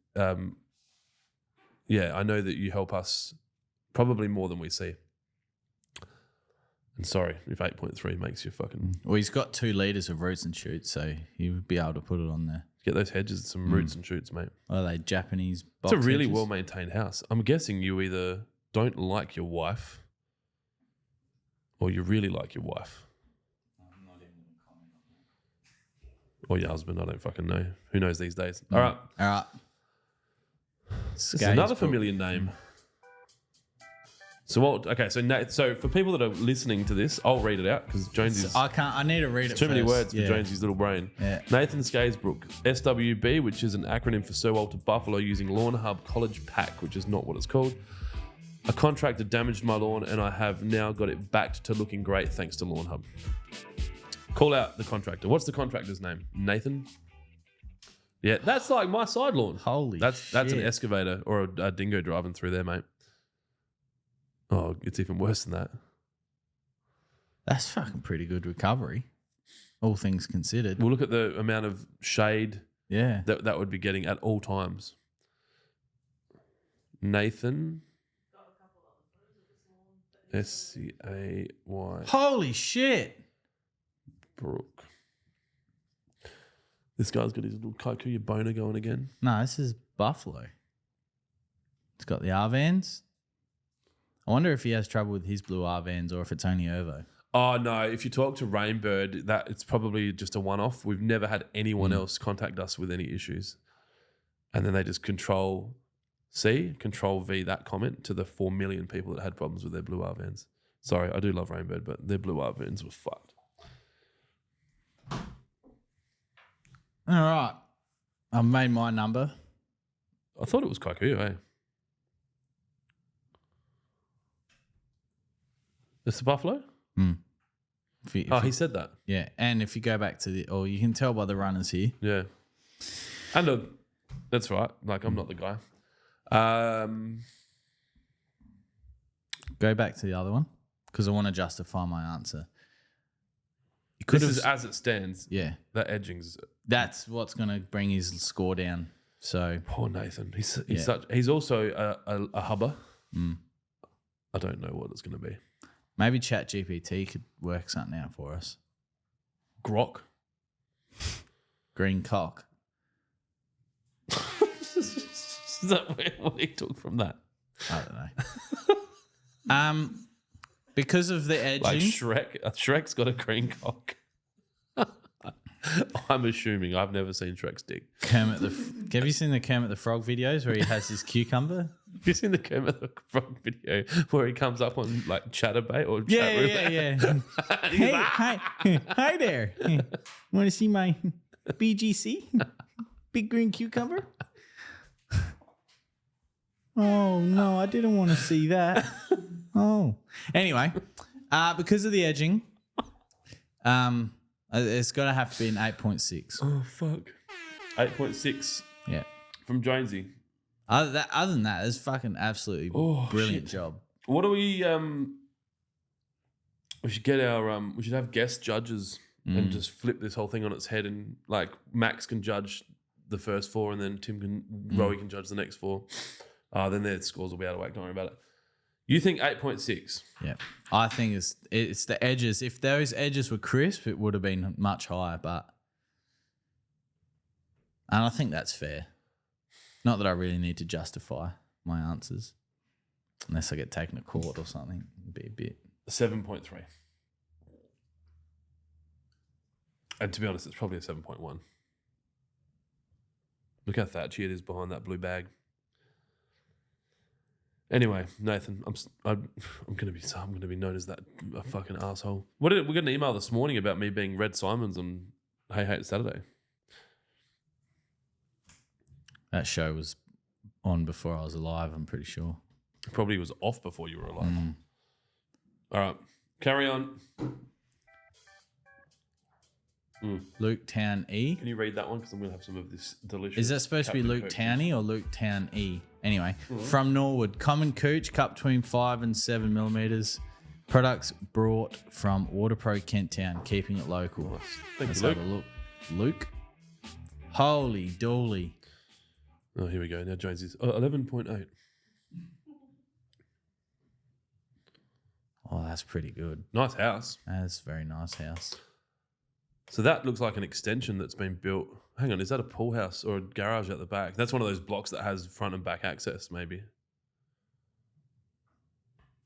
yeah, I know that you help us probably more than we see. And sorry if 8.3 makes you fucking Well, he's got 2 litres of roots and shoots, so he would be able to put it on there. get those hedges, some roots and shoots, mate. Are they Japanese It's box a really hedges? well maintained house. I'm guessing you either don't like your wife or you really like your wife. Or your husband, I don't fucking know. Who knows these days? All right. All right. This is another familiar name. So what? Okay, so for people that are listening to this, I'll read it out because Jonesy's I can't. I need to read it. too many first. words for Jonesy's little brain. Yeah. Nathan Skaysbrook, SWB, which is an acronym for Sir Walter Buffalo, using Lawnhub College Pack, which is not what it's called. A contractor damaged my lawn, and I have now got it back to looking great thanks to Lawnhub. Call out the contractor. What's the contractor's name? Nathan? Yeah, that's like my side lawn. Holy That's an shit. excavator or a dingo driving through there, mate. Oh, it's even worse than that. That's fucking pretty good recovery, all things considered. We'll look at the amount of shade Yeah. that would be getting at all times. Nathan. SCAY Holy shit. Brook. This guy's got his little Kikuyu boner going again. No, this is Buffalo. It's got the R-Vans. I wonder if he has trouble with his blue R-Vans or if it's only Ovo. Oh no! If you talk to Rainbird, that it's probably just a one-off. We've never had anyone else contact us with any issues, and then they just Control V that comment to the 4 million people that had problems with their blue R-Vans. Sorry, I do love Rainbird, but their blue R-Vans were fucked. All right. I've made my number. I thought it was Kikuyu, eh? It's the Buffalo? If He said that. yeah. And if you go back to you can tell by the runners here. Yeah. And look, that's right. Like, I'm not the guy. Go back to the other one because I want to justify my answer. You This is as it stands. yeah. That edging's That's what's going to bring his score down. So poor Nathan. He's Yeah. He's also a hubber. I don't know what it's going to be. maybe ChatGPT could work something out for us. Grok. Green cock. Is that what he took from that? I don't know. Because of the edging. Like Shrek. Shrek's got a green cock. I'm assuming. I've never seen Shrek's dick. Kermit have you seen the Kermit the Frog videos where he has his cucumber? Have you seen the Kermit the Frog video where he comes up on like Chatterbait or Yeah. Chatroulette? Hey, hi there. Want to see my BGC? Big green cucumber? Oh no, I didn't want to see that. Oh, anyway, because of the edging, it's got to have to be an 8.6. Oh fuck. 8.6 Yeah. from Jonesy. Other than that, it's fucking absolutely brilliant job. What do we should get our we should have guest judges and just flip this whole thing on its head, and like Max can judge the first 4 and then Rowie can judge the next 4. Then their scores will be out of whack, don't worry about it. You think 8.6? Yeah. I think it's the edges. If those edges were crisp, it would have been much higher, and I think that's fair. Not that I really need to justify my answers. Unless I get taken to court or something, it'd be a bit. 7.3. And to be honest, it's probably a 7.1. Look how thatchy it is behind that blue bag. Anyway, Nathan, I'm gonna be known as that fucking asshole. We got an email this morning about me being Red Simons on Hey It's Saturday. That show was on before I was alive, I'm pretty sure. Probably was off before you were alive. All right, carry on. Luke Town E. Can you read that one? Because I'm going to have some of this delicious. Is that supposed to be Luke Towny or Luke Town E? Anyway, from Norwood, common cooch, cut between 5 and 7 millimeters. Products brought from Waterpro Kent Town, keeping it local. Nice. Thank Let's you, Luke. have a look. Luke? Holy dooly. Oh, here we go. Now Jonesy's 11.8. Oh, that's pretty good. Nice house. That's a very nice house. So that looks like an extension that's been built. Hang on, is that a pool house or a garage at the back? That's one of those blocks that has front and back access, maybe.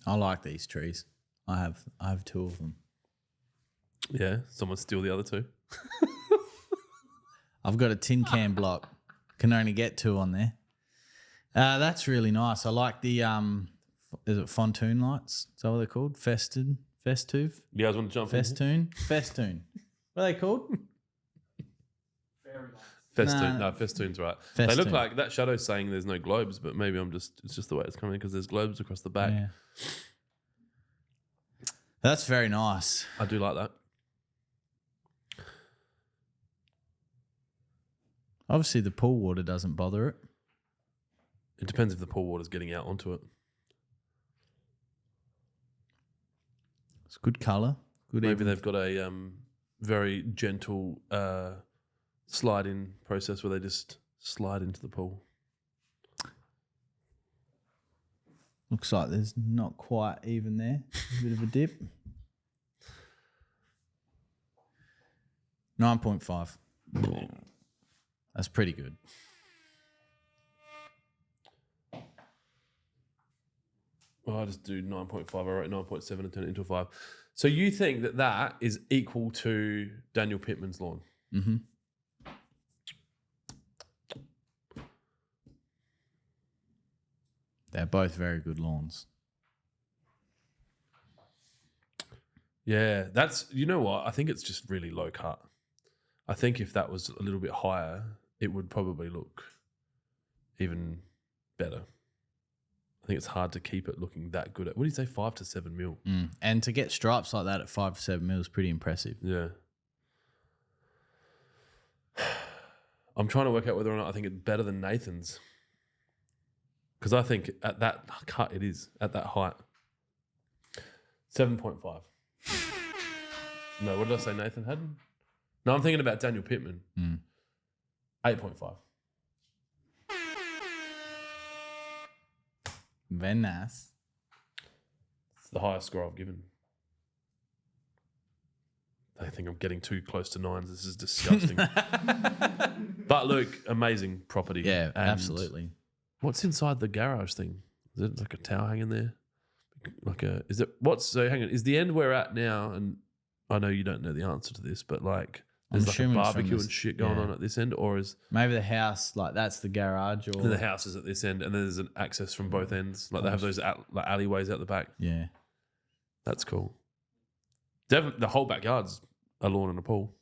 I like these trees. I have 2 of them. Yeah, someone steal the other 2. I've got a tin can block. Can only get 2 on there. That's really nice. I like the is it Fontoon lights? Is that what they're called? Festuve? You guys want to jump in? Festoon. What are they called? Festoon. Nah. No, festoon's right. Festoon. They look like that shadow's saying there's no globes, but maybe it's just the way it's coming because there's globes across the back. Yeah. That's very nice. I do like that. Obviously, the pool water doesn't bother it. It depends if the pool water's getting out onto it. It's good colour. Good. Maybe even. they've got a very gentle slide-in process where they just slide into the pool. Looks like there's not quite even there. A bit of a dip. 9.5. That's pretty good. Well, I just do 9.5. I wrote 9.7 and turn it into a 5. So you think that is equal to Daniel Pittman's lawn? Mm-hmm. They're both very good lawns. Yeah, that's, you know what? I think it's just really low cut. I think if that was a little bit higher, it would probably look even better. I think it's hard to keep it looking that good. What do you say, 5 to 7 mil? And to get stripes like that at 5 to 7 mil is pretty impressive. Yeah. I'm trying to work out whether or not I think it's better than Nathan's. Because I think at that cut, it is, at that height. 7.5. No, what did I say Nathan had? No, I'm thinking about Daniel Pittman. 8.5. Very nice. It's the highest score I've given. I think I'm getting too close to 9s. This is disgusting. But Luke, amazing property. Yeah, And absolutely. what's inside the garage thing? Is it like a towel hanging there? Hang on, is the end we're at now, and I know you don't know the answer to this, but like there's like a assuming it's from barbecue this- and shit going yeah. on at this end, or is Maybe the house, like that's the garage, or the house is at this end and then there's an access from both ends? Like they have those like alleyways out the back. yeah. That's cool. The whole backyard's a lawn and a pool.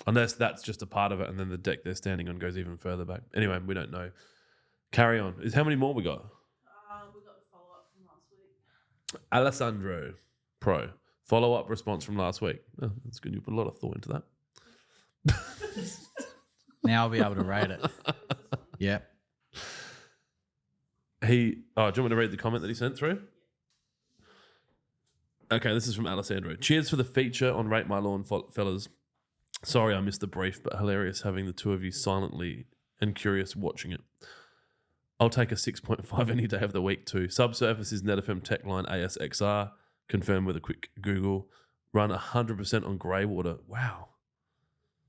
Unless that's just a part of it and then the deck they're standing on goes even further back. Anyway, we don't know. Carry on. How many more we got? We got the follow-up from last week. Alessandro Pro. Follow-up response from last week. Oh, that's good. You put a lot of thought into that. Now I'll be able to rate it. Yep. Do you want me to read the comment that he sent through? Okay, this is from Alessandro. Cheers for the feature on Rate My Lawn, fellas. Sorry I missed the brief, but hilarious having the two of you silently and curious watching it. I'll take a 6.5 any day of the week too. Subsurface is NetFM Techline ASXR. Confirmed with a quick Google. Run 100% on grey water. Wow.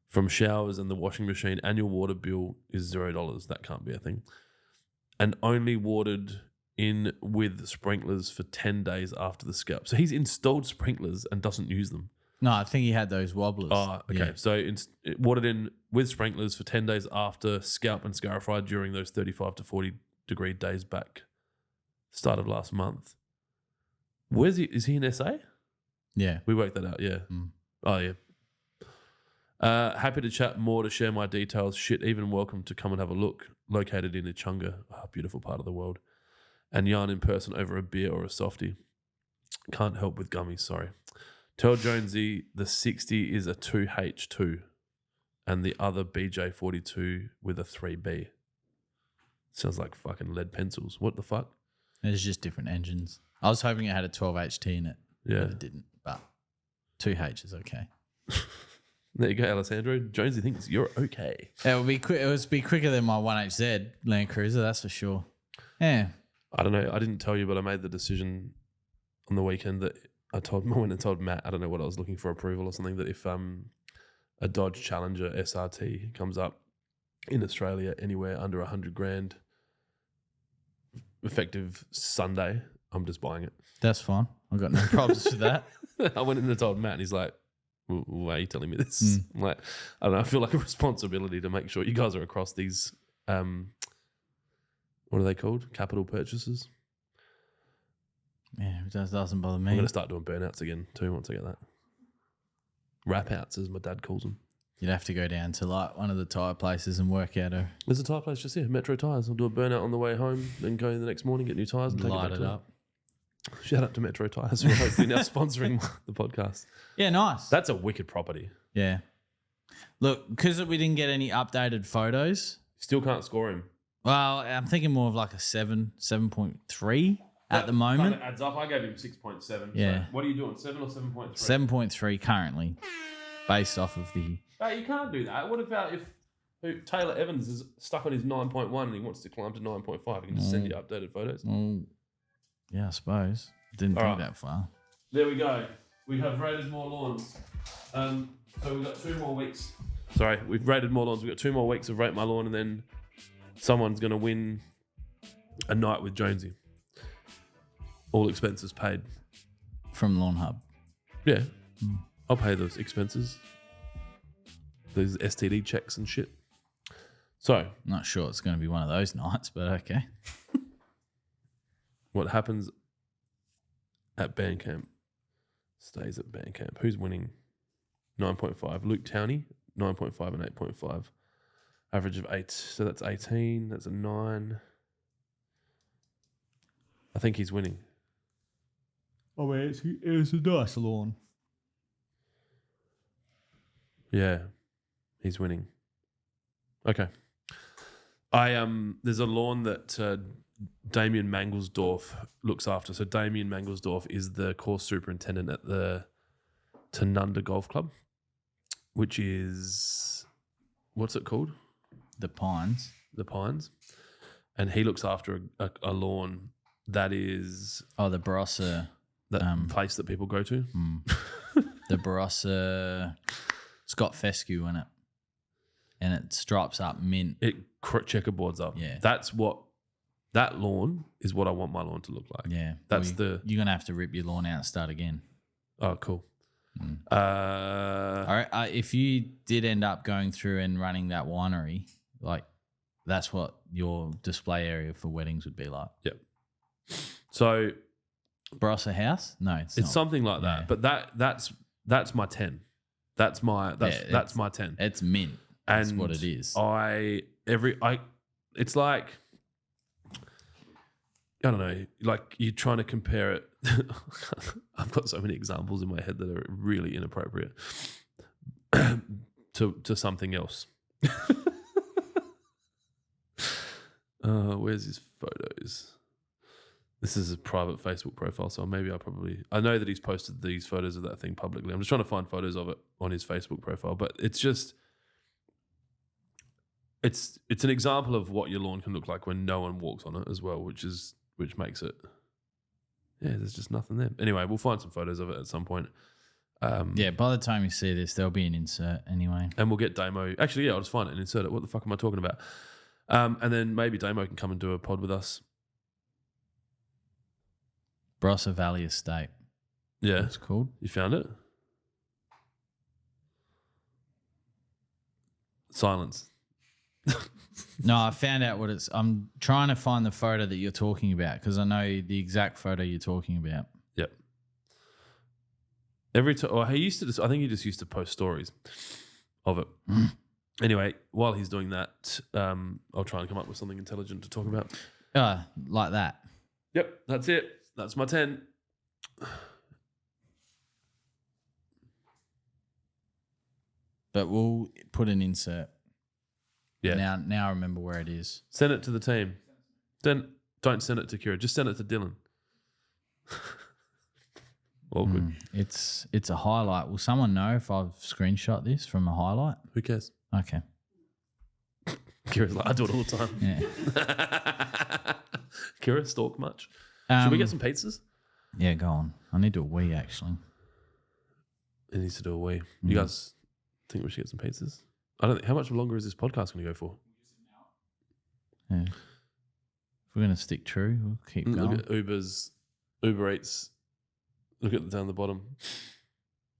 From showers and the washing machine. Annual water bill is $0. That can't be a thing. And only watered in with sprinklers for 10 days after the scalp. So he's installed sprinklers and doesn't use them. No, I think he had those wobblers. Oh, okay. Yeah. So watered in with sprinklers for 10 days after scalp and scarified during those 35 to 40 degree days back. Start of last month. Where's he? Is he in SA? Yeah. We worked that out, yeah. Oh, yeah. Happy to chat more to share my details. Shit, even welcome to come and have a look. Located in Ichunga, a beautiful part of the world. And yarn in person over a beer or a softie. Can't help with gummies, sorry. Tell Jonesy the 60 is a 2H2 and the other BJ42 with a 3B. Sounds like fucking lead pencils. What the fuck? It's just different engines. I was hoping it had a 12HT in it. Yeah. But it didn't. But 2H is okay. There you go, Alessandro. Jonesy thinks you're okay. It would be quick. It would be quicker than my 1HZ Land Cruiser, that's for sure. Yeah. I don't know. I didn't tell you, but I made the decision on the weekend that I went and told Matt, I don't know what I was looking for approval or something, that if a Dodge Challenger SRT comes up in Australia anywhere under 100 grand, effective Sunday, I'm just buying it. That's fine. I've got no problems with that. I went in and told Matt and he's like, why are you telling me this? I'm like, I don't know. I feel like a responsibility to make sure you guys are across these, what are they called? Capital purchases. Yeah, it doesn't bother me. I'm going to start doing burnouts again too once I get that. Wrap outs, as my dad calls them. You'd have to go down to like one of the tyre places and work out a There's a tyre place just here, Metro Tyres. I'll do a burnout on the way home, then go the next morning, get new tyres and take light it back it to up. Shout out to Metro Tyres for hopefully now sponsoring the podcast. Yeah, nice. That's a wicked property. Yeah. Look, because we didn't get any updated photos. Still can't score him. Well, I'm thinking more of like a 7.3 at the moment. Kind of adds up. I gave him 6.7. Yeah. So what are you doing, 7 or 7.3? 7.3 currently, based off of the. Hey, you can't do that. What about if Taylor Evans is stuck on his 9.1 and he wants to climb to 9.5? He can just send you updated photos. Well, yeah, I suppose. Didn't think that far. There we go. We have rated more lawns. So we've got 2 more weeks. Sorry, we've rated more lawns. We've got 2 more weeks of Rate My Lawn, and then someone's going to win a night with Jonesy. All expenses paid. From Lawnhub. Yeah. I'll pay those expenses. Those STD checks and shit. So. Not sure it's going to be one of those nights, but okay. What happens at band camp stays at band camp. Who's winning? 9.5. Luke Towney, 9.5 and 8.5. Average of 8. So that's 18. That's a 9. I think he's winning. Oh, wait, it's a nice lawn. Yeah, he's winning. Okay. There's a lawn that Damien Mangelsdorf looks after. So Damien Mangelsdorf is the course superintendent at the Tanunda Golf Club, which is, what's it called? The Pines. The Pines. And he looks after a lawn that is Oh, the Barossa. that place that people go to. The Barossa. It's got fescue in it. And it stripes up mint. It checkerboards up. Yeah. That lawn is what I want my lawn to look like. Yeah. That's You're going to have to rip your lawn out and start again. Oh, cool. All right. If you did end up going through and running that winery, like that's what your display area for weddings would be like. Yep. So Barossa House? No, it's not. something like that. But that's my 10. That's my 10. It's mint. That's And what it is. It's like, I don't know, like you're trying to compare it. I've got so many examples in my head that are really inappropriate to something else. Where's his photos? This is a private Facebook profile, so maybe I know that he's posted these photos of that thing publicly. I'm just trying to find photos of it on his Facebook profile, but it's just, it's an example of what your lawn can look like when no one walks on it as well, which makes it, yeah, there's just nothing there. Anyway, we'll find some photos of it at some point. Yeah, by the time you see this, there'll be an insert anyway. And we'll get Damo. Actually, yeah, I'll just find it and insert it. What the fuck am I talking about? And then maybe Damo can come and do a pod with us Barossa Valley Estate. Yeah. It's called. You found it? Silence. No, I found out what it's. I'm trying to find the photo that you're talking about because I know the exact photo you're talking about. Yep. Every time, I think he just used to post stories of it. Anyway, while he's doing that, I'll try and come up with something intelligent to talk about. Like that. Yep, that's it. That's my 10. But we'll put an insert. Yeah. Now I remember where it is. Send it to the team. Then don't send it to Kira. Just send it to Dylan. All good. It's a highlight. Will someone know if I've screenshot this from a highlight? Who cares? Okay. Kira's like, I do it all the time. Yeah. Kira, stalk much? Should we get some pizzas? Yeah, go on. I need to wee actually. It needs to do a wee. You guys think we should get some pizzas? I don't think. How much longer is this podcast going to go for? Yeah. If we're going to stick true, we'll keep going. Look at Uber Eats. Look at down the bottom.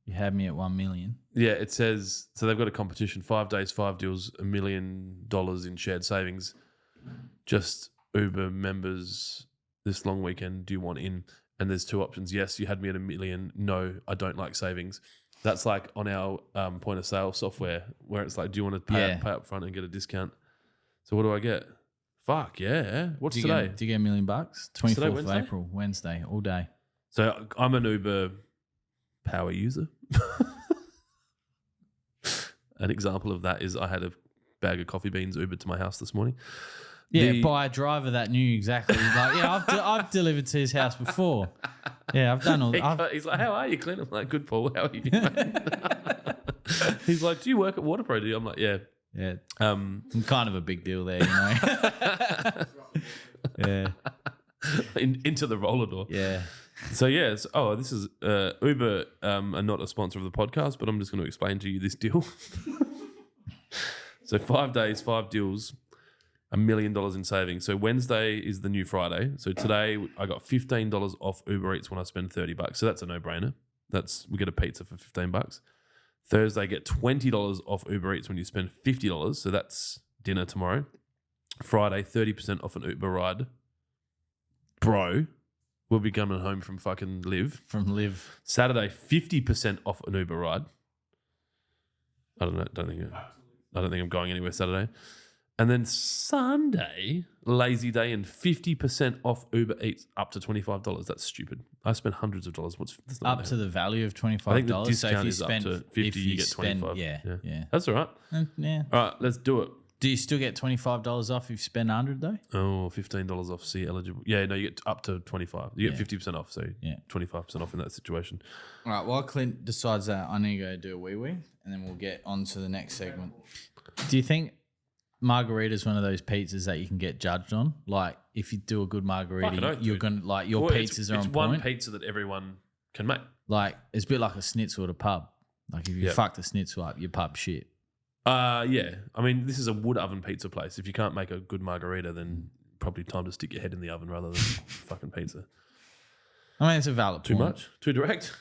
You had me at 1 million. Yeah, it says, so they've got a competition, 5 days, 5 deals, $1 million in shared savings. Just Uber members this long weekend, do you want in? And there's 2 options. Yes, you had me at $1 million. No, I don't like savings. That's like on our point of sale software where it's like, do you want to pay up front and get a discount? So what do I get? Fuck, yeah. What's today? Do you get $1 million? 24th Wednesday? of April, Wednesday, all day. So I'm an Uber power user. An example of that is I had a bag of coffee beans Ubered to my house this morning. Yeah, by a driver that knew exactly. Like, yeah, I've delivered to his house before. Yeah, I've done all that. He's like, how are you, Clint? I'm like, good, Paul. How are you? He's like, do you work at Waterpro? Do you? I'm like, yeah. Yeah. I'm kind of a big deal there, you know. Yeah. Into the roller door. Yeah. So, yeah. This is Uber are not a sponsor of the podcast, but I'm just going to explain to you this deal. So 5 days, 5 deals, $1 million in savings. So Wednesday is the new Friday. So today I got $15 off Uber Eats when I spend $30. So that's a no-brainer. We get a pizza for $15. Thursday, get $20 off Uber Eats when you spend $50. So that's dinner tomorrow. Friday, 30% off an Uber ride. Bro, we'll be coming home from fucking LIV. From LIV. Saturday, 50% off an Uber ride. I don't know. I don't think I'm going anywhere Saturday. And then Sunday, lazy day and 50% off Uber Eats up to $25. That's stupid. I spent hundreds of dollars. That's not Up to the value of $25. I think the discount so if you is spend, up to 50, you get 25. Yeah. That's all right. Yeah. All right, let's do it. Do you still get $25 off if you spend 100 though? Oh, $15 off. See, eligible. Yeah, no, you get up to 25. You get 50% off. So 25% off in that situation. All right. While Clint decides that, I need to go do a wee-wee and then we'll get on to the next segment. Do you think margarita is one of those pizzas that you can get judged on? Like, if you do a good margarita, you're going to, like, your pizzas are on point. It's one pizza that everyone can make. Like, it's a bit like a schnitzel at a pub. Like, if you fuck the schnitzel up, your pub shit. Yeah. I mean, this is a wood oven pizza place. If you can't make a good margarita, then probably time to stick your head in the oven rather than fucking pizza. I mean, it's a valid Too point. much? Too direct?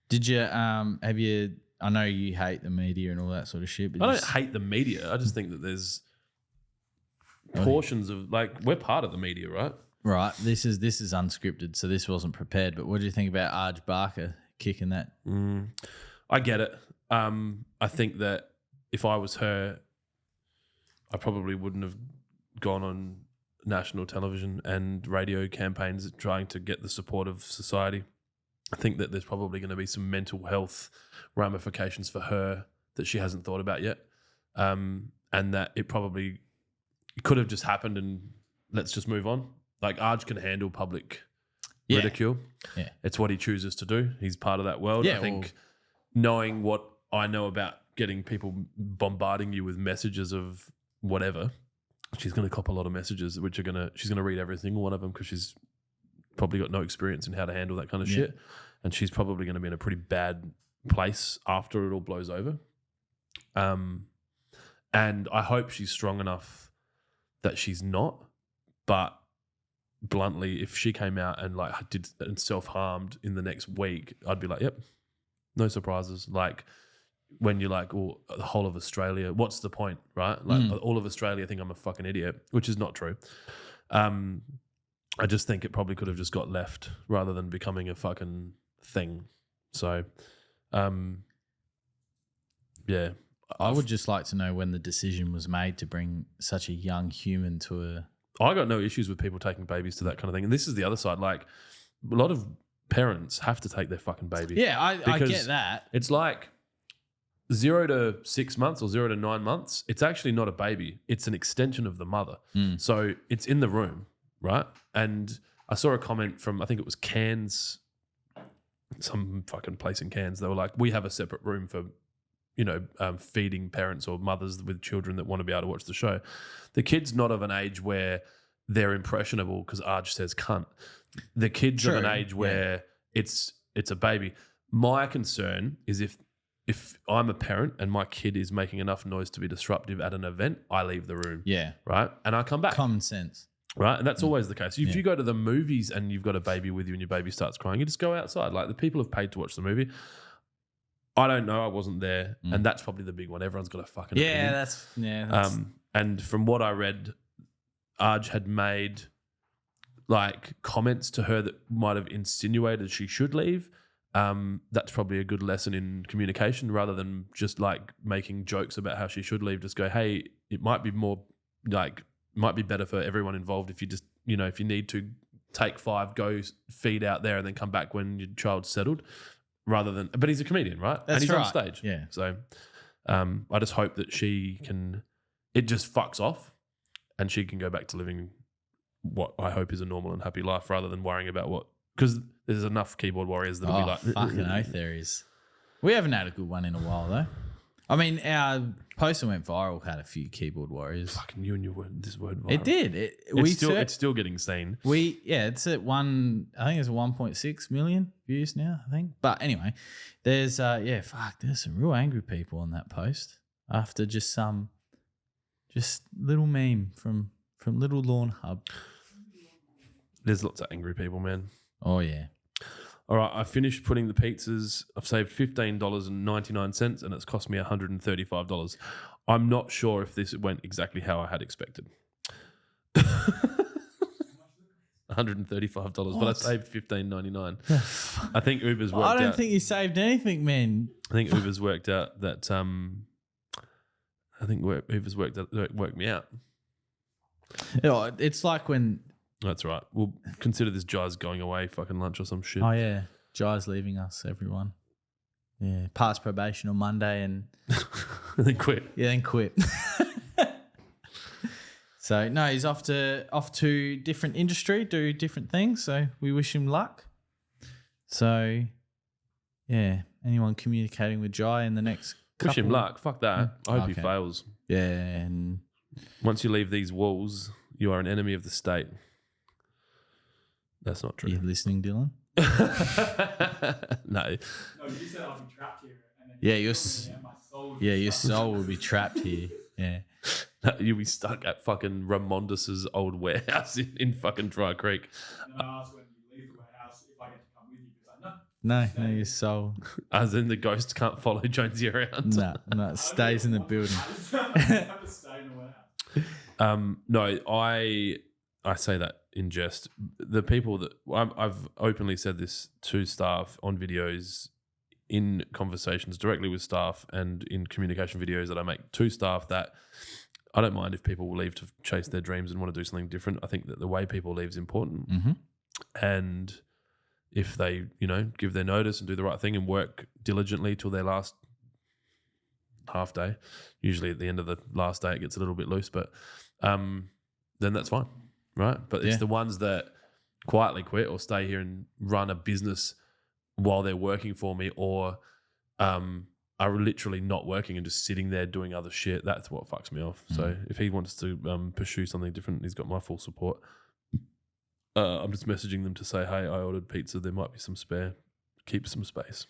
Did you, have you, I know you hate the media and all that sort of shit. But I don't hate the media. I just think that there's portions of, like, we're part of the media, right? Right. This is unscripted, so this wasn't prepared. But what do you think about Arj Barker kicking that? I get it. I think that if I was her, I probably wouldn't have gone on national television and radio campaigns trying to get the support of society. I think that there's probably going to be some mental health ramifications for her that she hasn't thought about yet. And that it could have just happened and let's just move on. Like, Arj can handle public ridicule. Yeah. It's what he chooses to do. He's part of that world. Yeah, I think knowing what I know about getting people bombarding you with messages of whatever, she's going to cop a lot of messages she's going to read every single one of them because she's probably got no experience in how to handle that kind of shit. And she's probably going to be in a pretty bad place after it all blows over. And I hope she's strong enough that she's not, but bluntly, if she came out and like did and self-harmed in the next week, I'd be like, yep, no surprises. Like when you're like, oh, the whole of Australia, what's the point, right? Like all of Australia think I'm a fucking idiot, which is not true. I just think it probably could have just got left rather than becoming a fucking thing. So, yeah. I would just like to know when the decision was made to bring such a young human to a... I got no issues with people taking babies to that kind of thing. And this is the other side. Like a lot of parents have to take their fucking baby. Yeah, I get that. It's like 0 to 6 months or 0 to 9 months. It's actually not a baby. It's an extension of the mother. So it's in the room, right? And I saw a comment from, I think it was Cairns, some fucking place in Cairns. They were like, we have a separate room for, feeding parents or mothers with children that want to be able to watch the show. The kid's not of an age where they're impressionable because Arj says cunt. The kid's of an age where it's a baby. My concern is if I'm a parent and my kid is making enough noise to be disruptive at an event, I leave the room. Yeah. Right? And I come back. Common sense. Right? And that's always the case. If you go to the movies and you've got a baby with you and your baby starts crying, you just go outside. Like the people have paid to watch the movie. I don't know. I wasn't there. And that's probably the big one. Everyone's got a fucking opinion. That's and from what I read, Arj had made like comments to her that might have insinuated she should leave. That's probably a good lesson in communication rather than just like making jokes about how she should leave. Just go, hey, it might be more like, might be better for everyone involved if you just, if you need to take 5, go feed out there and then come back when your child's settled rather than, but he's a comedian, right? That's and he's right. on stage. Yeah. So I just hope that she can, it just fucks off and she can go back to living what I hope is a normal and happy life rather than worrying about what, because there's enough keyboard warriors that'll be like, fucking oath there is. We haven't had a good one in a while though. I mean, our post that went viral had a few keyboard warriors. fucking you and your word, this word viral. It did. It's still getting seen. It's at I think it's 1.6 million views now, I think. But anyway, there's there's some real angry people on that post after just little meme from little Lawnhub. There's lots of angry people, man. Oh yeah. All right, I finished putting the pizzas. I've saved $15.99 and it's cost me $135. I'm not sure if this went exactly how I had expected. $135, but I saved $15.99. I think Uber's worked out. I don't think you saved anything, man. I think Uber's worked out that Uber's worked me out. It's like when... That's right. We'll consider this Jai's going away, fucking lunch or some shit. Oh, yeah. Jai's leaving us, everyone. Yeah. Pass probation on Monday and... and then quit. Yeah, then quit. So, no, he's off to different industry, do different things. So, we wish him luck. So, yeah. Anyone communicating with Jai in the next Wish him couple- luck. Fuck that. I hope he Okay. fails. Yeah. And Once you leave these walls, you are an enemy of the state. That's not true. you listening, Dylan? No. No, you said I'll be trapped here. And then Yeah, my soul would be your trapped. soul will be trapped here. Yeah. You'll be stuck at fucking Ramondus's old warehouse in fucking Dry Creek. And then I asked when you leave the warehouse if I get to come with you because I know. No, your soul. As in the ghost can't follow Jonesy around. No, it stays in the building. I have to stay in the warehouse. No, I say that in jest. The people that I've openly said this to staff on videos, in conversations directly with staff, and in communication videos that I make to staff, that I don't mind if people will leave to chase their dreams and want to do something different. I think that the way people leave is important, and if they give their notice and do the right thing and work diligently till their last half day, usually at the end of the last day it gets a little bit loose, but then that's fine. Right. But it's the ones that quietly quit or stay here and run a business while they're working for me, or are literally not working and just sitting there doing other shit. That's what fucks me off. So if he wants to pursue something different, he's got my full support. I'm just messaging them to say, hey, I ordered pizza. There might be some spare. Keep some space.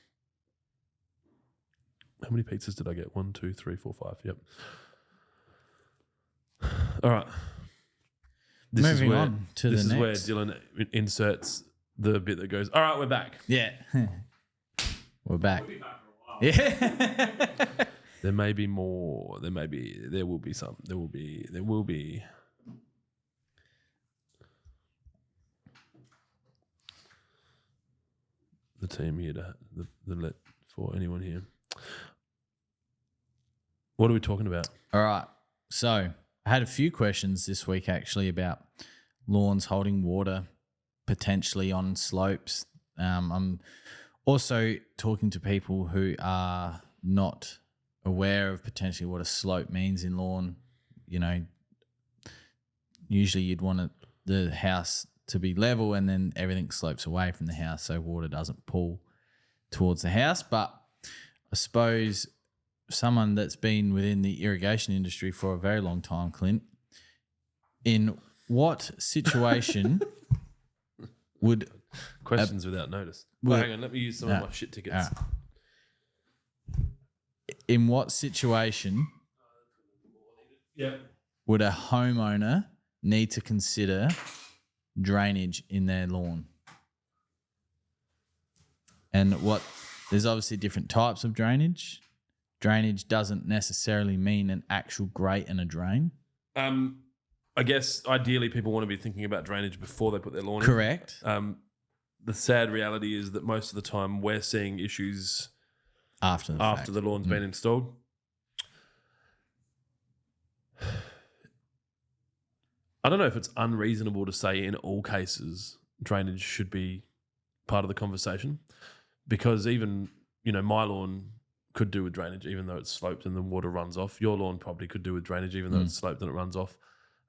How many pizzas did I get? 1, 2, 3, 4, 5. Yep. All right. Moving on to this the is next. where Dylan inserts the bit that goes, all right, we're back. Yeah. We're back. We'll be back for a while. Yeah. There may be more. There will be some. There will be. The team here the let for anyone here. What are we talking about? All right. So I had a few questions this week actually about lawns holding water potentially on slopes. I'm also talking to people who are not aware of potentially what a slope means in lawn. You know, usually you'd want the house to be level and then everything slopes away from the house so water doesn't pull towards the house. But I suppose someone that's been within the irrigation industry for a very long time, Clint, in what situation would Questions without notice. well, Hang on, let me use some of my shit tickets. in what situation would a homeowner need to consider drainage in their lawn? And there's obviously different types of drainage. Drainage doesn't necessarily mean an actual grate and a drain. I guess ideally people want to be thinking about drainage before they put their lawn in. Correct. The sad reality is that most of the time we're seeing issues After the lawn's been installed. I don't know if it's unreasonable to say in all cases drainage should be part of the conversation, because even, my lawn could do with drainage even though it's sloped and the water runs off. Your lawn probably could do with drainage even though it's sloped and it runs off.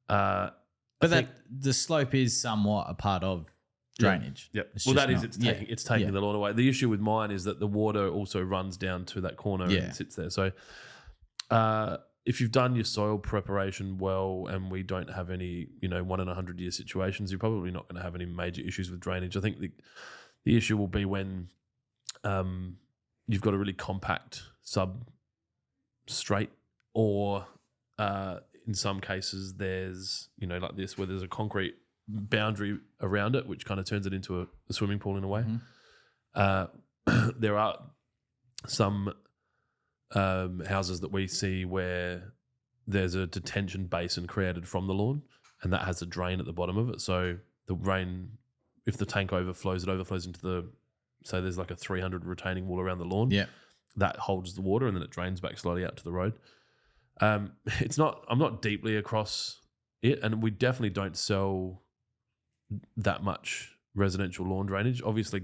But the slope is somewhat a part of drainage. Yeah. It's Well, just that is, not- it's taking the lawn away. The issue with mine is that the water also runs down to that corner and sits there. So if you've done your soil preparation well and we don't have any, 1 in 100 year situations, you're probably not going to have any major issues with drainage. I think the issue will be when you've got a really compact substrate, or in some cases there's, like this, where there's a concrete boundary around it, which kind of turns it into a swimming pool in a way. There are some houses that we see where there's a detention basin created from the lawn, and that has a drain at the bottom of it. So the rain, if the tank overflows, it overflows into say there's like a 300 retaining wall around the lawn. Yeah. That holds the water and then it drains back slowly out to the road. I'm not deeply across it, and we definitely don't sell that much residential lawn drainage. Obviously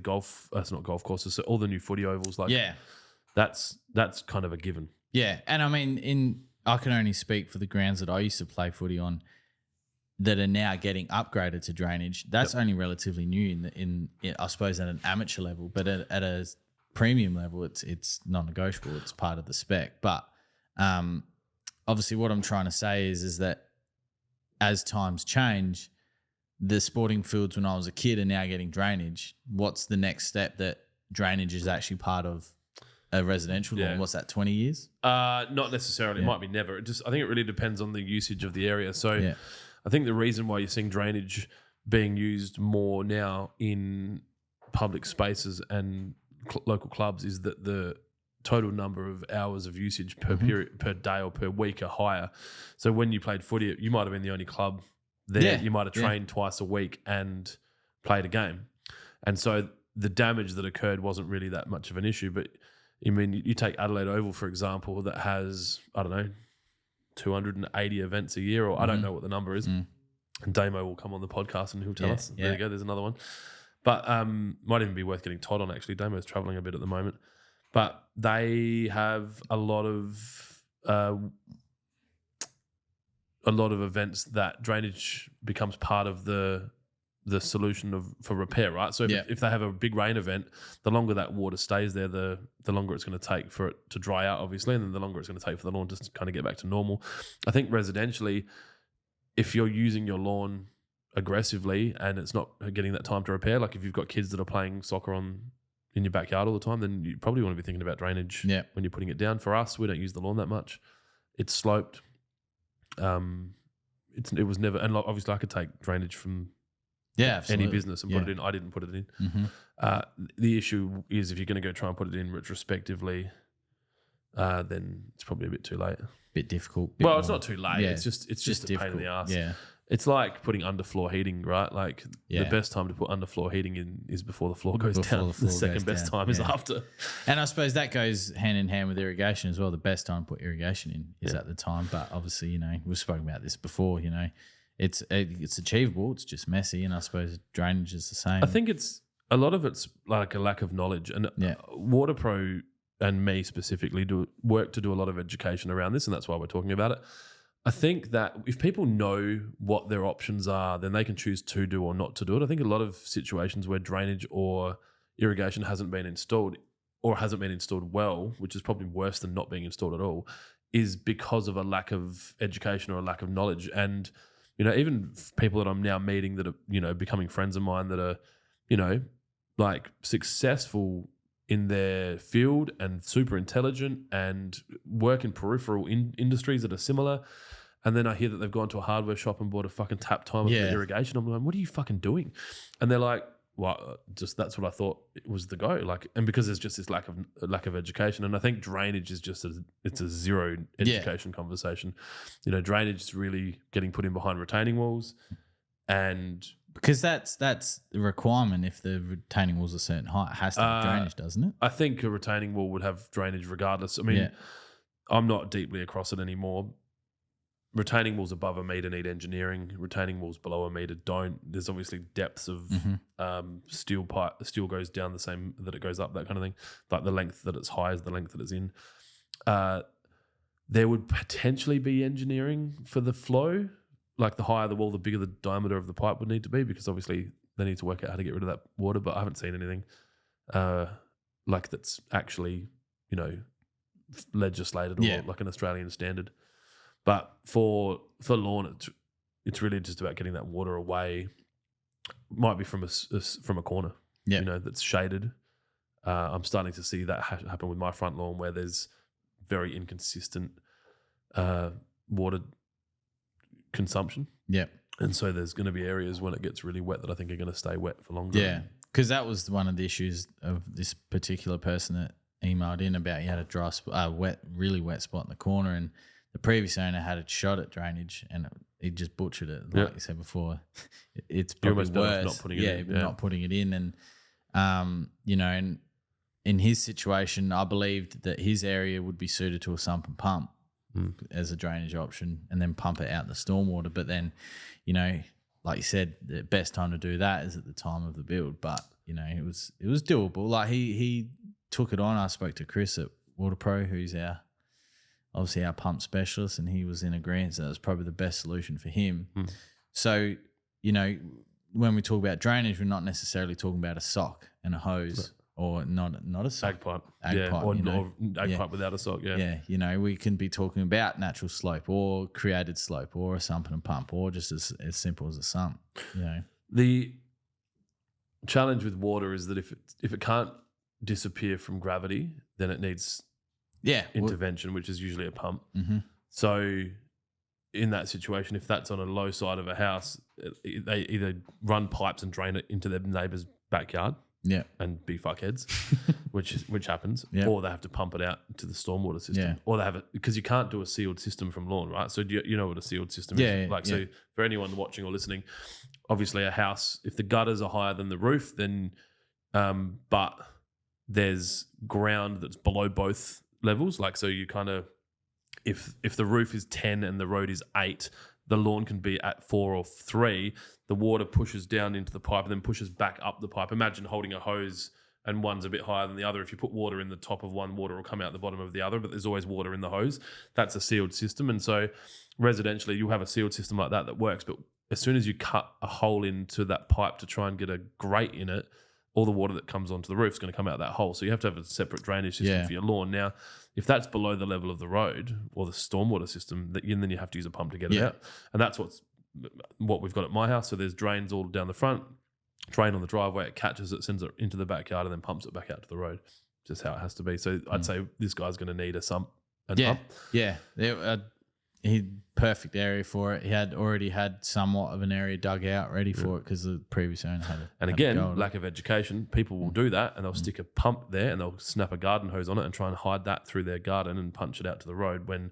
that's not golf courses, so all the new footy ovals, that's kind of a given. Yeah. And I mean, I can only speak for the grounds that I used to play footy on that are now getting upgraded to drainage. That's only relatively new in I suppose at an amateur level, but at a premium level, it's non-negotiable. It's part of the spec. But obviously what I'm trying to say is that as times change, the sporting fields when I was a kid are now getting drainage. What's the next step that drainage is actually part of a residential lawn? What's that, 20 years? Not necessarily. It might be never. I think it really depends on the usage of the area. So I think the reason why you're seeing drainage being used more now in public spaces and local clubs is that the total number of hours of usage per period, per day or per week are higher. So when you played footy, you might have been the only club there. Yeah. You might have trained twice a week and played a game. And so the damage that occurred wasn't really that much of an issue. But I mean, you take Adelaide Oval, for example, that has, 280 events a year, or I don't know what the number is. And Damo will come on the podcast and he'll tell us. There you go, there's another one. But might even be worth getting Todd on, actually. Damo's traveling a bit at the moment. But they have a lot of events that drainage becomes part of the solution for repair, right? So if they have a big rain event, the longer that water stays there, the longer it's going to take for it to dry out, obviously, and then the longer it's going to take for the lawn to kind of get back to normal. I think residentially, if you're using your lawn aggressively and it's not getting that time to repair, like if you've got kids that are playing soccer in your backyard all the time, then you probably want to be thinking about drainage when you're putting it down. For us, we don't use the lawn that much. It's sloped. it was never, and like, obviously I could take drainage from absolutely. any business and put it in. I didn't put it in. The issue is if you're going to go try and put it in retrospectively, then it's probably a bit too late. Bit difficult. Well, it's not too late. Yeah, It's just a pain in the ass. Yeah. It's like putting underfloor heating, right? Like the best time to put underfloor heating in is before the floor goes down. The second best time is after. And I suppose that goes hand in hand with irrigation as well. The best time to put irrigation in is at the time. But obviously, you know, we've spoken about this before, you know, it's achievable. It's just messy. And I suppose drainage is the same. I think a lot of it's like a lack of knowledge. And Water Pro and me specifically do a lot of education around this. And that's why we're talking about it. I think that if people know what their options are, then they can choose to do or not to do it. I think a lot of situations where drainage or irrigation hasn't been installed or hasn't been installed well, which is probably worse than not being installed at all, is because of a lack of education or a lack of knowledge. And, you know, even people that I'm now meeting that are, you know, becoming friends of mine that are, you know, like successful in their field and super intelligent and work in peripheral industries that are similar. And then I hear that they've gone to a hardware shop and bought a fucking tap timer for irrigation. I'm like, what are you fucking doing? And they're like, well, just that's what I thought it was the go. Like, and because there's just this lack of education. And I think drainage is just it's a zero education conversation. You know, drainage is really getting put in behind retaining walls, and because that's the requirement. If the retaining wall's a certain height, it has to have drainage, doesn't it? I think a retaining wall would have drainage regardless. I mean, I'm not deeply across it anymore. Retaining walls above a metre need engineering. Retaining walls below a metre don't. There's obviously depths of steel pipe. The steel goes down the same that it goes up, that kind of thing. Like the length that it's high is the length that it's in. There would potentially be engineering for the flow. Like the higher the wall, the bigger the diameter of the pipe would need to be, because obviously they need to work out how to get rid of that water. But I haven't seen anything like that's actually, you know, legislated or like an Australian standard. But for lawn, it's really just about getting that water away. Might be from a corner, you know, that's shaded. I'm starting to see that happen with my front lawn, where there's very inconsistent water consumption. Yeah. And so there's going to be areas when it gets really wet that I think are going to stay wet for longer. Yeah, because that was one of the issues of this particular person that emailed in about he had a really wet spot in the corner, and the previous owner had a shot at drainage and he just butchered it. Like you said before, it's probably worse. Not putting it in. Not putting it in. And, you know, in his situation, I believed that his area would be suited to a sump and pump as a drainage option, and then pump it out in the stormwater. But then, you know, like you said, the best time to do that is at the time of the build. But, you know, it was doable. Like he took it on. I spoke to Chris at Water Pro, who's obviously our pump specialist, and he was in agreement that was probably the best solution for him. So, you know, when we talk about drainage, we're not necessarily talking about a sock and a hose or not a sock. Agpipe. Agpipe, Or you know. agpipe without a sock, Yeah, you know, we can be talking about natural slope or created slope or a sump and a pump, or just as simple as a sump, you know. The challenge with water is that if it can't disappear from gravity, then it needs intervention, which is usually a pump. So in that situation, if that's on a low side of a house, they either run pipes and drain it into their neighbour's backyard and be fuckheads, which happens, or they have to pump it out to the stormwater system, or they have it, because you can't do a sealed system from lawn, right? So you know what a sealed system is? So for anyone watching or listening, obviously a house, if the gutters are higher than the roof, then but there's ground that's below both levels, like, so you kind of, if the roof is 10 and the road is 8, the lawn can be at 4 or 3. The water pushes down into the pipe and then pushes back up the pipe. Imagine holding a hose and one's a bit higher than the other. If you put water in the top of one, water will come out the bottom of the other, but there's always water in the hose. That's a sealed system. And so residentially, you'll have a sealed system like that works, but as soon as you cut a hole into that pipe to try and get a grate in it, all the water that comes onto the roof is going to come out that hole. So you have to have a separate drainage system for your lawn. Now, if that's below the level of the road or the stormwater system, then you have to use a pump to get it out. And that's what we've got at my house. So there's drains all down the front, drain on the driveway, it catches it, sends it into the backyard, and then pumps it back out to the road. Just how it has to be. So I'd say this guy's going to need a sump and pump. Yeah. perfect area for it. He had already had somewhat of an area dug out ready for it because the previous owner had it. And again, lack of education. People will do that and they'll stick a pump there and they'll snap a garden hose on it and try and hide that through their garden and punch it out to the road when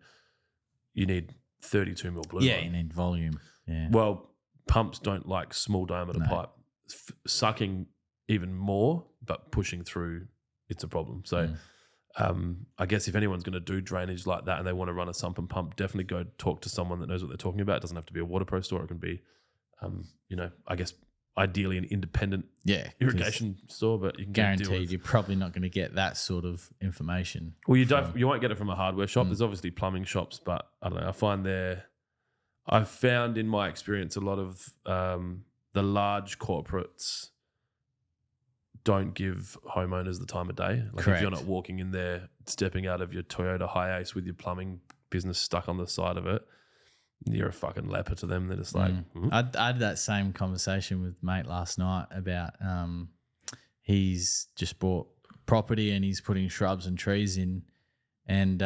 you need 32 mil blue. Yeah, you need volume. Yeah. Well, pumps don't like small diameter pipe. Sucking even more, but pushing through, it's a problem. So I guess if anyone's going to do drainage like that and they want to run a sump and pump, definitely go talk to someone that knows what they're talking about. It doesn't have to be a Water Pro store. It can be, I guess ideally an independent irrigation store, but you can guaranteed you're probably not going to get that sort of information. Well, you won't get it from a hardware shop. There's obviously plumbing shops, but I don't know. I've found in my experience a lot of the large corporates don't give homeowners the time of day. Like if you're not walking in there, stepping out of your Toyota Hiace with your plumbing business stuck on the side of it, you're a fucking leper to them. They're just like... I had that same conversation with mate last night about he's just bought property and he's putting shrubs and trees in and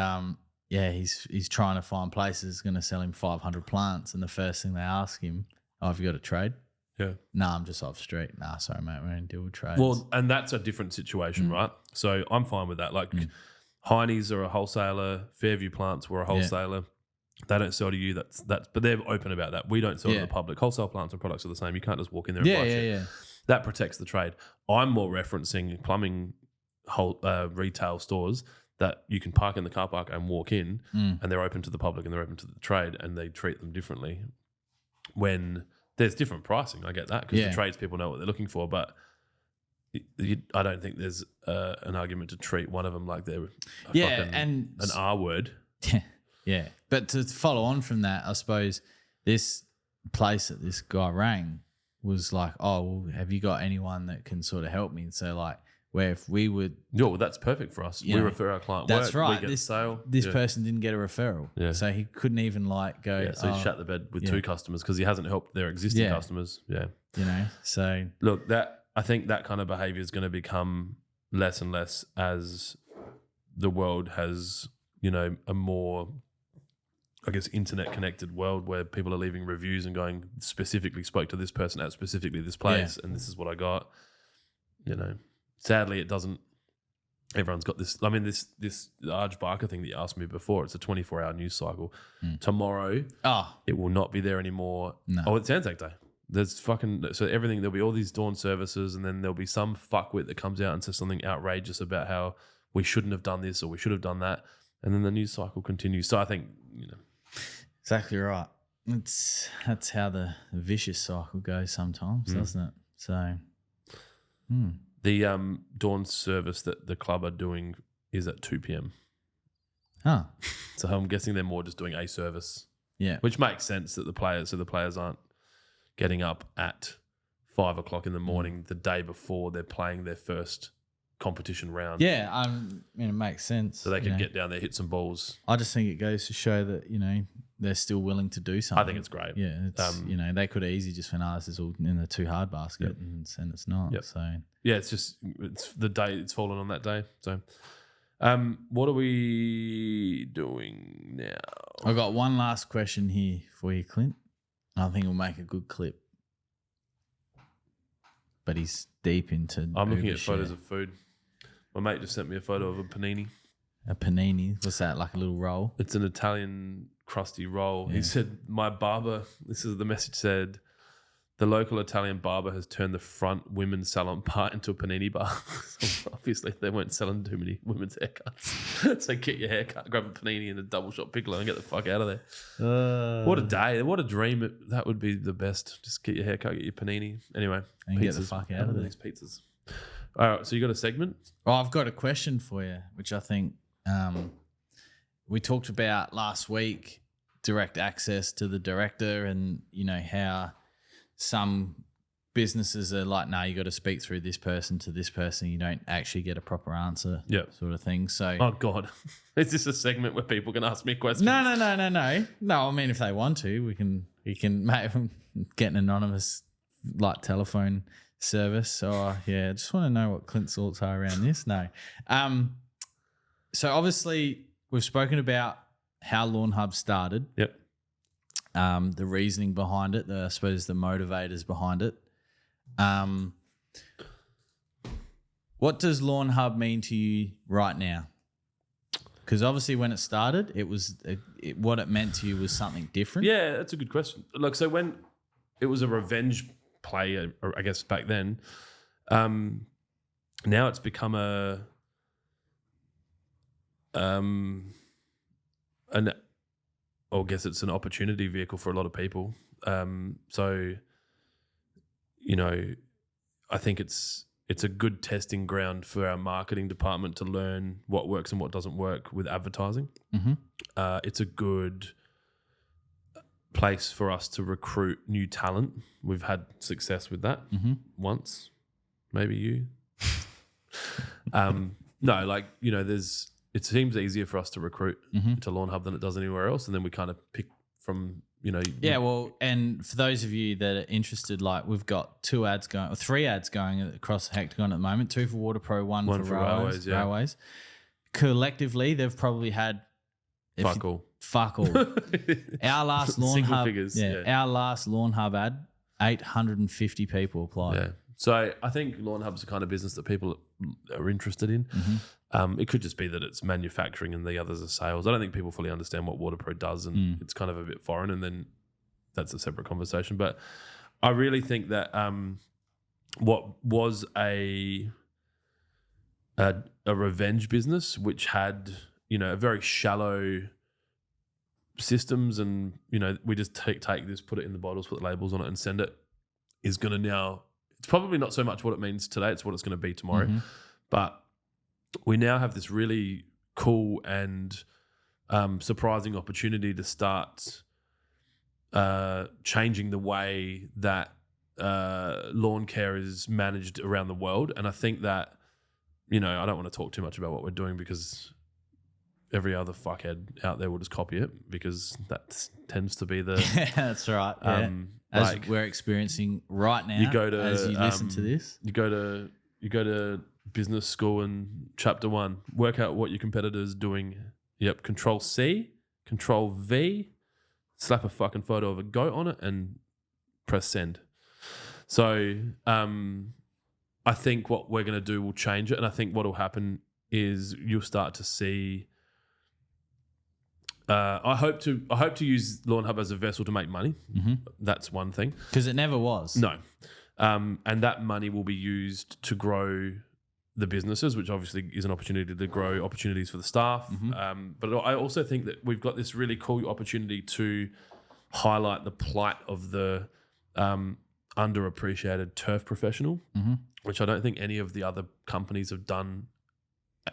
he's trying to find places going to sell him 500 plants and the first thing they ask him, have you got a trade? Yeah. Nah, I'm just off street. Nah, sorry, mate. We don't deal with trades. Well, and that's a different situation, right? So I'm fine with that. Like Heine's are a wholesaler, Fairview Plants were a wholesaler. They don't sell to you. That's but they're open about that. We don't sell to the public. Wholesale plants and products are the same. You can't just walk in there and buy shit. Yeah. That protects the trade. I'm more referencing plumbing retail stores that you can park in the car park and walk in and they're open to the public and they're open to the trade and they treat them differently. When there's different pricing, I get that because the tradespeople know what they're looking for, but I don't think there's an argument to treat one of them like they're an R word. Yeah. But to follow on from that, I suppose this place that this guy rang was like, oh, well, have you got anyone that can sort of help me? And so like, where if we would... well, that's perfect for us. We refer our client that's work. right. We get this sale. This person didn't get a referral. Yeah. So he couldn't even like go... Yeah, so he shut the bed with two customers because he hasn't helped their existing customers. Yeah. So... Look, I think that kind of behavior is going to become less and less as the world has, a more... I guess internet connected world where people are leaving reviews and going specifically spoke to this person at specifically this place and this is what I got. Sadly it doesn't. Everyone's got this. I mean, this large Barker thing that you asked me before. It's a 24-hour news cycle. Tomorrow, it will not be there anymore. No. Oh, it's Anzac Day. There's so everything. There'll be all these dawn services, and then there'll be some fuckwit that comes out and says something outrageous about how we shouldn't have done this or we should have done that, and then the news cycle continues. So I think exactly right. That's how the vicious cycle goes sometimes, doesn't it? So, the dawn service that the club are doing is at 2 p.m. Huh. So I'm guessing they're more just doing a service. Yeah. Which makes sense that the players aren't getting up at 5 o'clock in the morning the day before they're playing their first competition round. Yeah, it makes sense. So they can get down there, hit some balls. I just think it goes to show that, they're still willing to do something. I think it's great. Yeah, it's, they could have easily just went, this is all in the too hard basket and it's not. Yep. So yeah, it's the day it's fallen on that day. So what are we doing now? I've got one last question here for you, Clint. I think it'll make a good clip. But he's deep into I'm looking at photos of food. My mate just sent me a photo of a panini. A panini? What's that, like a little roll? It's an Italian crusty roll. Yeah. He said, my barber, the message said, the local Italian barber has turned the front women's salon part into a panini bar. So obviously, they weren't selling too many women's haircuts. So get your haircut, grab a panini and a double shot piccolo and get the fuck out of there. What a day. What a dream. That would be the best. Just get your haircut, get your panini. Anyway. And get the fuck out of there. These pizzas. All right, so you got a segment? Oh, I've got a question for you, which I think we talked about last week, direct access to the director and, how some businesses are like, no, you got to speak through this person to this person. You don't actually get a proper answer sort of thing. So, oh, God. Is this a segment where people can ask me questions? No. No, I mean, if they want to, we can get an anonymous telephone service. So I just want to know what Clint's thoughts are around this. No. So obviously we've spoken about how Lawnhub started. Yep. The reasoning behind it, I suppose the motivators behind it. What does Lawnhub mean to you right now? Because obviously when it started, it was what it meant to you was something different. Yeah, that's a good question. Look, so when it was a revenge play, I guess back then, now it's become I guess it's an opportunity vehicle for a lot of people. So, you know, I think it's a good testing ground for our marketing department to learn what works and what doesn't work with advertising. Mm-hmm. It's a good place for us to recruit new talent. We've had success with that once, maybe you. No, like, you know, it seems easier for us to recruit to Lawnhub than it does anywhere else, and then we kind of pick from, you know. Yeah, well, and for those of you that are interested, like we've got 3 ads going across the Hectagon at the moment, 2 for Water Pro, one for railways. Yeah. Railways. Collectively, they've probably had Fuck all. Our last Single Lawnhub, figures, our last Lawnhub ad, 850 people applied. Yeah. So I think Lawnhub's the kind of business that people are interested in. It could just be that it's manufacturing and the others are sales. I don't think people fully understand what WaterPro does, and it's kind of a bit foreign, and then that's a separate conversation. But I really think that what was a revenge business, which had, you know, a very shallow systems, and, you know, we just take this, put it in the bottles, put the labels on it and send it, is going to now, it's probably not so much what it means today, it's what it's going to be tomorrow. But we now have this really cool and surprising opportunity to start changing the way that lawn care is managed around the world. And I think that, you know, I don't want to talk too much about what we're doing because every other fuckhead out there will just copy it, because that tends to be the... That's right. Yeah. As like, we're experiencing right now, you go to, as you listen to this. You go to business school and chapter 1, work out what your competitor's doing. Yep, Control C, Control V, slap a fucking photo of a goat on it and press send. So I think what we're going to do will change it, and I think what will happen is you'll start to see... I hope to use Lawnhub as a vessel to make money. That's one thing. Because it never was. No. And that money will be used to grow the businesses, which obviously is an opportunity to grow opportunities for the staff. But I also think that we've got this really cool opportunity to highlight the plight of the underappreciated turf professional, which I don't think any of the other companies have done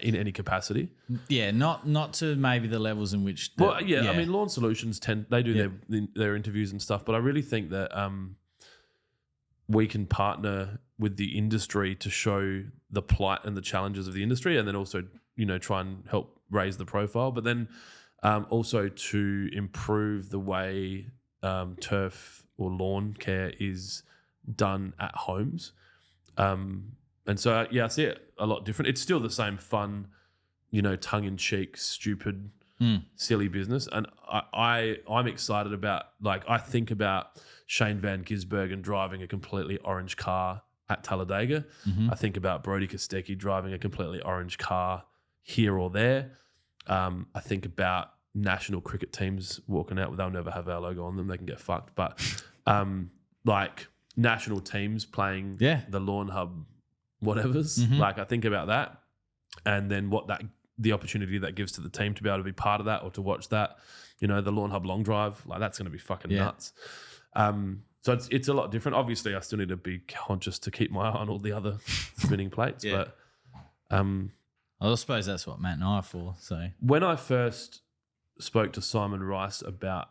in any capacity. Yeah, not to maybe the levels in which... I mean, Lawn Solutions they do their interviews and stuff, but I really think that we can partner with the industry to show the plight and the challenges of the industry, and then also, you know, try and help raise the profile, but then also to improve the way turf or lawn care is done at homes. And so, I see it a lot different. It's still the same fun, you know, tongue-in-cheek, stupid, silly business. And I'm excited about, like, I think about Shane Van Gisbergen driving a completely orange car at Talladega. I think about Brody Kostecki driving a completely orange car here or there. I think about national cricket teams walking out, they'll never have our logo on them. They can get fucked. But, like, national teams playing the Lawnhub whatevers. Like, I think about that, and then the opportunity that gives to the team to be able to be part of that or to watch that, you know, the Lawnhub long drive, like, that's going to be fucking nuts. So it's a lot different. Obviously, I still need to be conscious to keep my eye on all the other spinning plates. But I suppose that's what Matt and I are for. So when I first spoke to Simon Rice about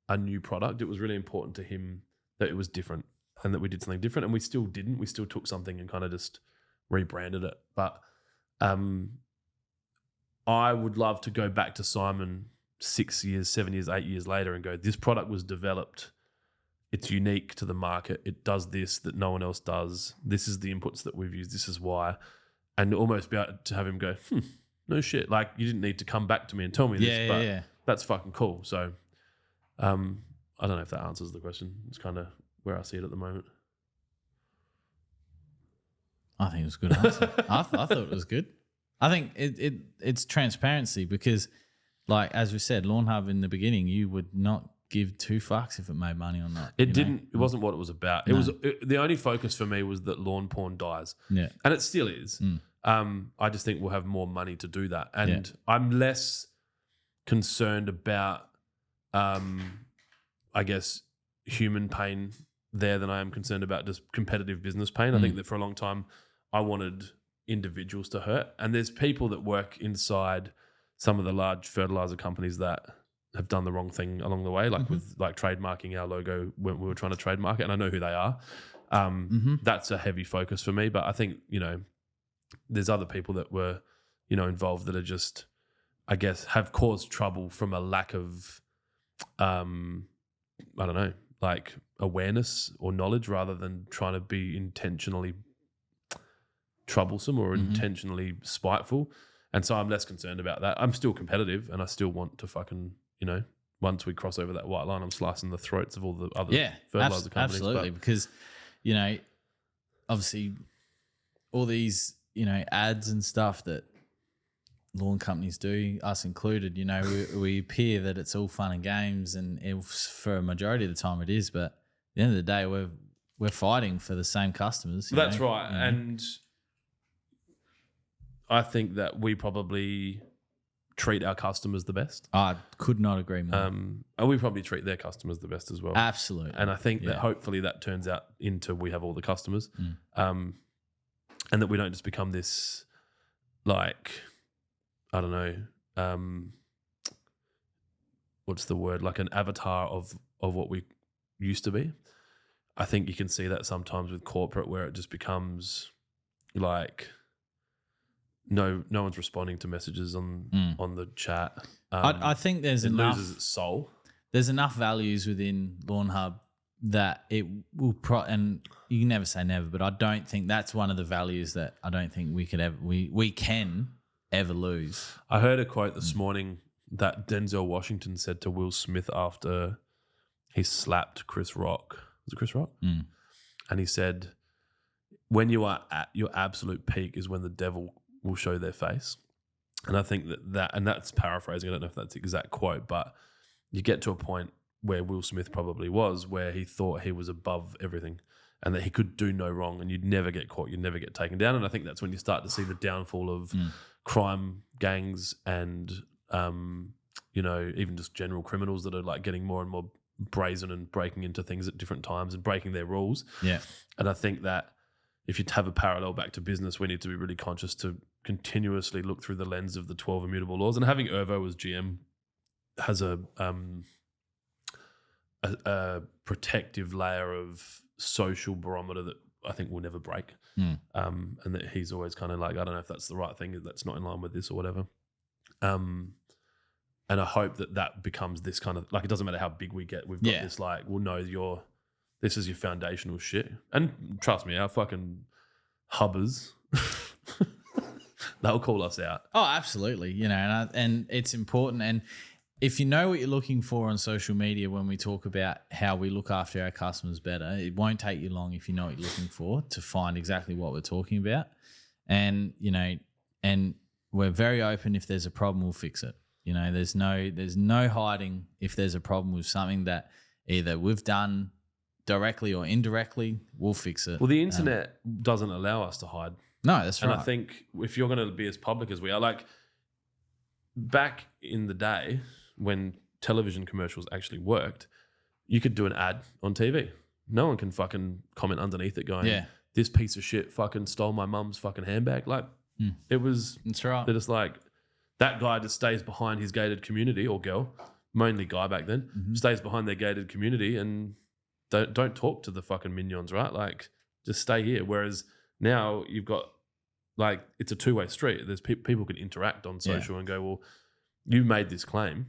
a new product, it was really important to him that it was different and that we did something different, and we still didn't. We still took something and kind of just rebranded it. But I would love to go back to Simon 6 years, 7 years, 8 years later and go, this product was developed. It's unique to the market. It does this that no one else does. This is the inputs that we've used. This is why. And almost be able to have him go, no shit. Like, you didn't need to come back to me and tell me this, but that's fucking cool. So I don't know if that answers the question. It's kind of where I see it at the moment. I think it was a good answer. I thought it was good. I think it's transparency because, like as we said, Lawnhub in the beginning, you would not give 2 fucks if it made money or not. It didn't. It wasn't what it was about. It was the only focus for me was that lawn porn dies. Yeah, and it still is. I just think we'll have more money to do that, and I'm less concerned about, I guess, human pain there than I am concerned about just competitive business pain. I think that for a long time, I wanted individuals to hurt, and there's people that work inside some of the large fertilizer companies that have done the wrong thing along the way, like with like trademarking our logo when we were trying to trademark it, and I know who they are. That's a heavy focus for me, but I think, there's other people that were, involved that are just, I guess, have caused trouble from a lack of, I don't know, like awareness or knowledge rather than trying to be intentionally troublesome or intentionally spiteful. And so I'm less concerned about that. I'm still competitive and I still want to fucking, once we cross over that white line, I'm slicing the throats of all the other fertilizer companies. Absolutely. Because, obviously all these, ads and stuff that lawn companies do, us included, we appear that it's all fun and games, and for a majority of the time it is, but at the end of the day, we're fighting for the same customers. That's right. And I think that we probably treat our customers the best. I could not agree more. And we probably treat their customers the best as well. Absolutely. And I think that hopefully that turns out into we have all the customers, and that we don't just become this, like, I don't know, what's the word? Like an avatar of what we used to be. I think you can see that sometimes with corporate where it just becomes like no one's responding to messages on the chat. I think there's enough. Loses its soul. There's enough values within Lawnhub that it will and you can never say never, but I don't think that's one of the values that I don't think we could ever we can ever lose. I heard a quote this morning that Denzel Washington said to Will Smith after he slapped Chris Rock. Was it Chris Rock? And he said, when you are at your absolute peak is when the devil will show their face. And I think and that's paraphrasing, I don't know if that's the exact quote, but you get to a point where Will Smith probably was, where he thought he was above everything and that he could do no wrong and you'd never get caught, you'd never get taken down. And I think that's when you start to see the downfall of crime gangs and, even just general criminals that are like getting more and more brazen and breaking into things at different times and breaking their rules. Yeah. And I think that if you have a parallel back to business, we need to be really conscious to continuously look through the lens of the 12 immutable laws. And having Irvo as GM has a protective layer of social barometer that I think will never break. And that he's always kind of like, I don't know if that's the right thing, that's not in line with this or whatever. And I hope that becomes this kind of, like, it doesn't matter how big we get, we've got this like, well, no, this is your foundational shit. And trust me, our fucking hubbers, they'll call us out. Oh, absolutely. And it's important. And if you know what you're looking for on social media when we talk about how we look after our customers better, it won't take you long if you know what you're looking for to find exactly what we're talking about. And, and we're very open. If there's a problem, we'll fix it. There's no hiding. If there's a problem with something that either we've done directly or indirectly, we'll fix it. Well, the internet doesn't allow us to hide. No, that's right. And I think if you're going to be as public as we are, like back in the day when television commercials actually worked, you could do an ad on TV. No one can fucking comment underneath it going, this piece of shit fucking stole my mum's fucking handbag. Like it was, that's right. They're just like, that guy just stays behind his gated community, or girl, mainly guy back then, stays behind their gated community and don't talk to the fucking minions, right? Like, just stay here. Whereas now you've got, like, it's a two-way street. There's people can interact on social and go, well, you made this claim,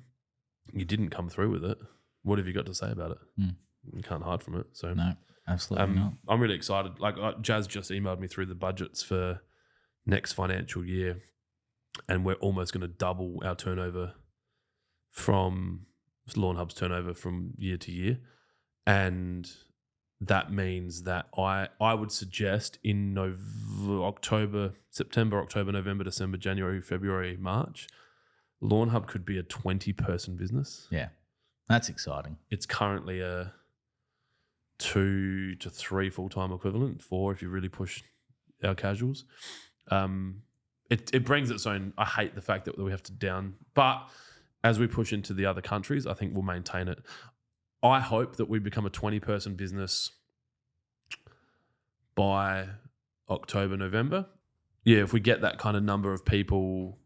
you didn't come through with it. What have you got to say about it? You can't hide from it. So no, absolutely not. I'm really excited. Like, Jazz just emailed me through the budgets for next financial year, and we're almost going to double our turnover from Lawnhub's turnover from year to year, and that means that I would suggest in September, October, November, December, January, February, March, Lawnhub could be a 20-person business. Yeah, that's exciting. It's currently a 2 to 3 full-time equivalent, 4 if you really push our casuals. It brings its own. I hate the fact that we have to down, but as we push into the other countries, I think we'll maintain it. I hope that we become a 20-person business by October, November. Yeah, if we get that kind of number of people,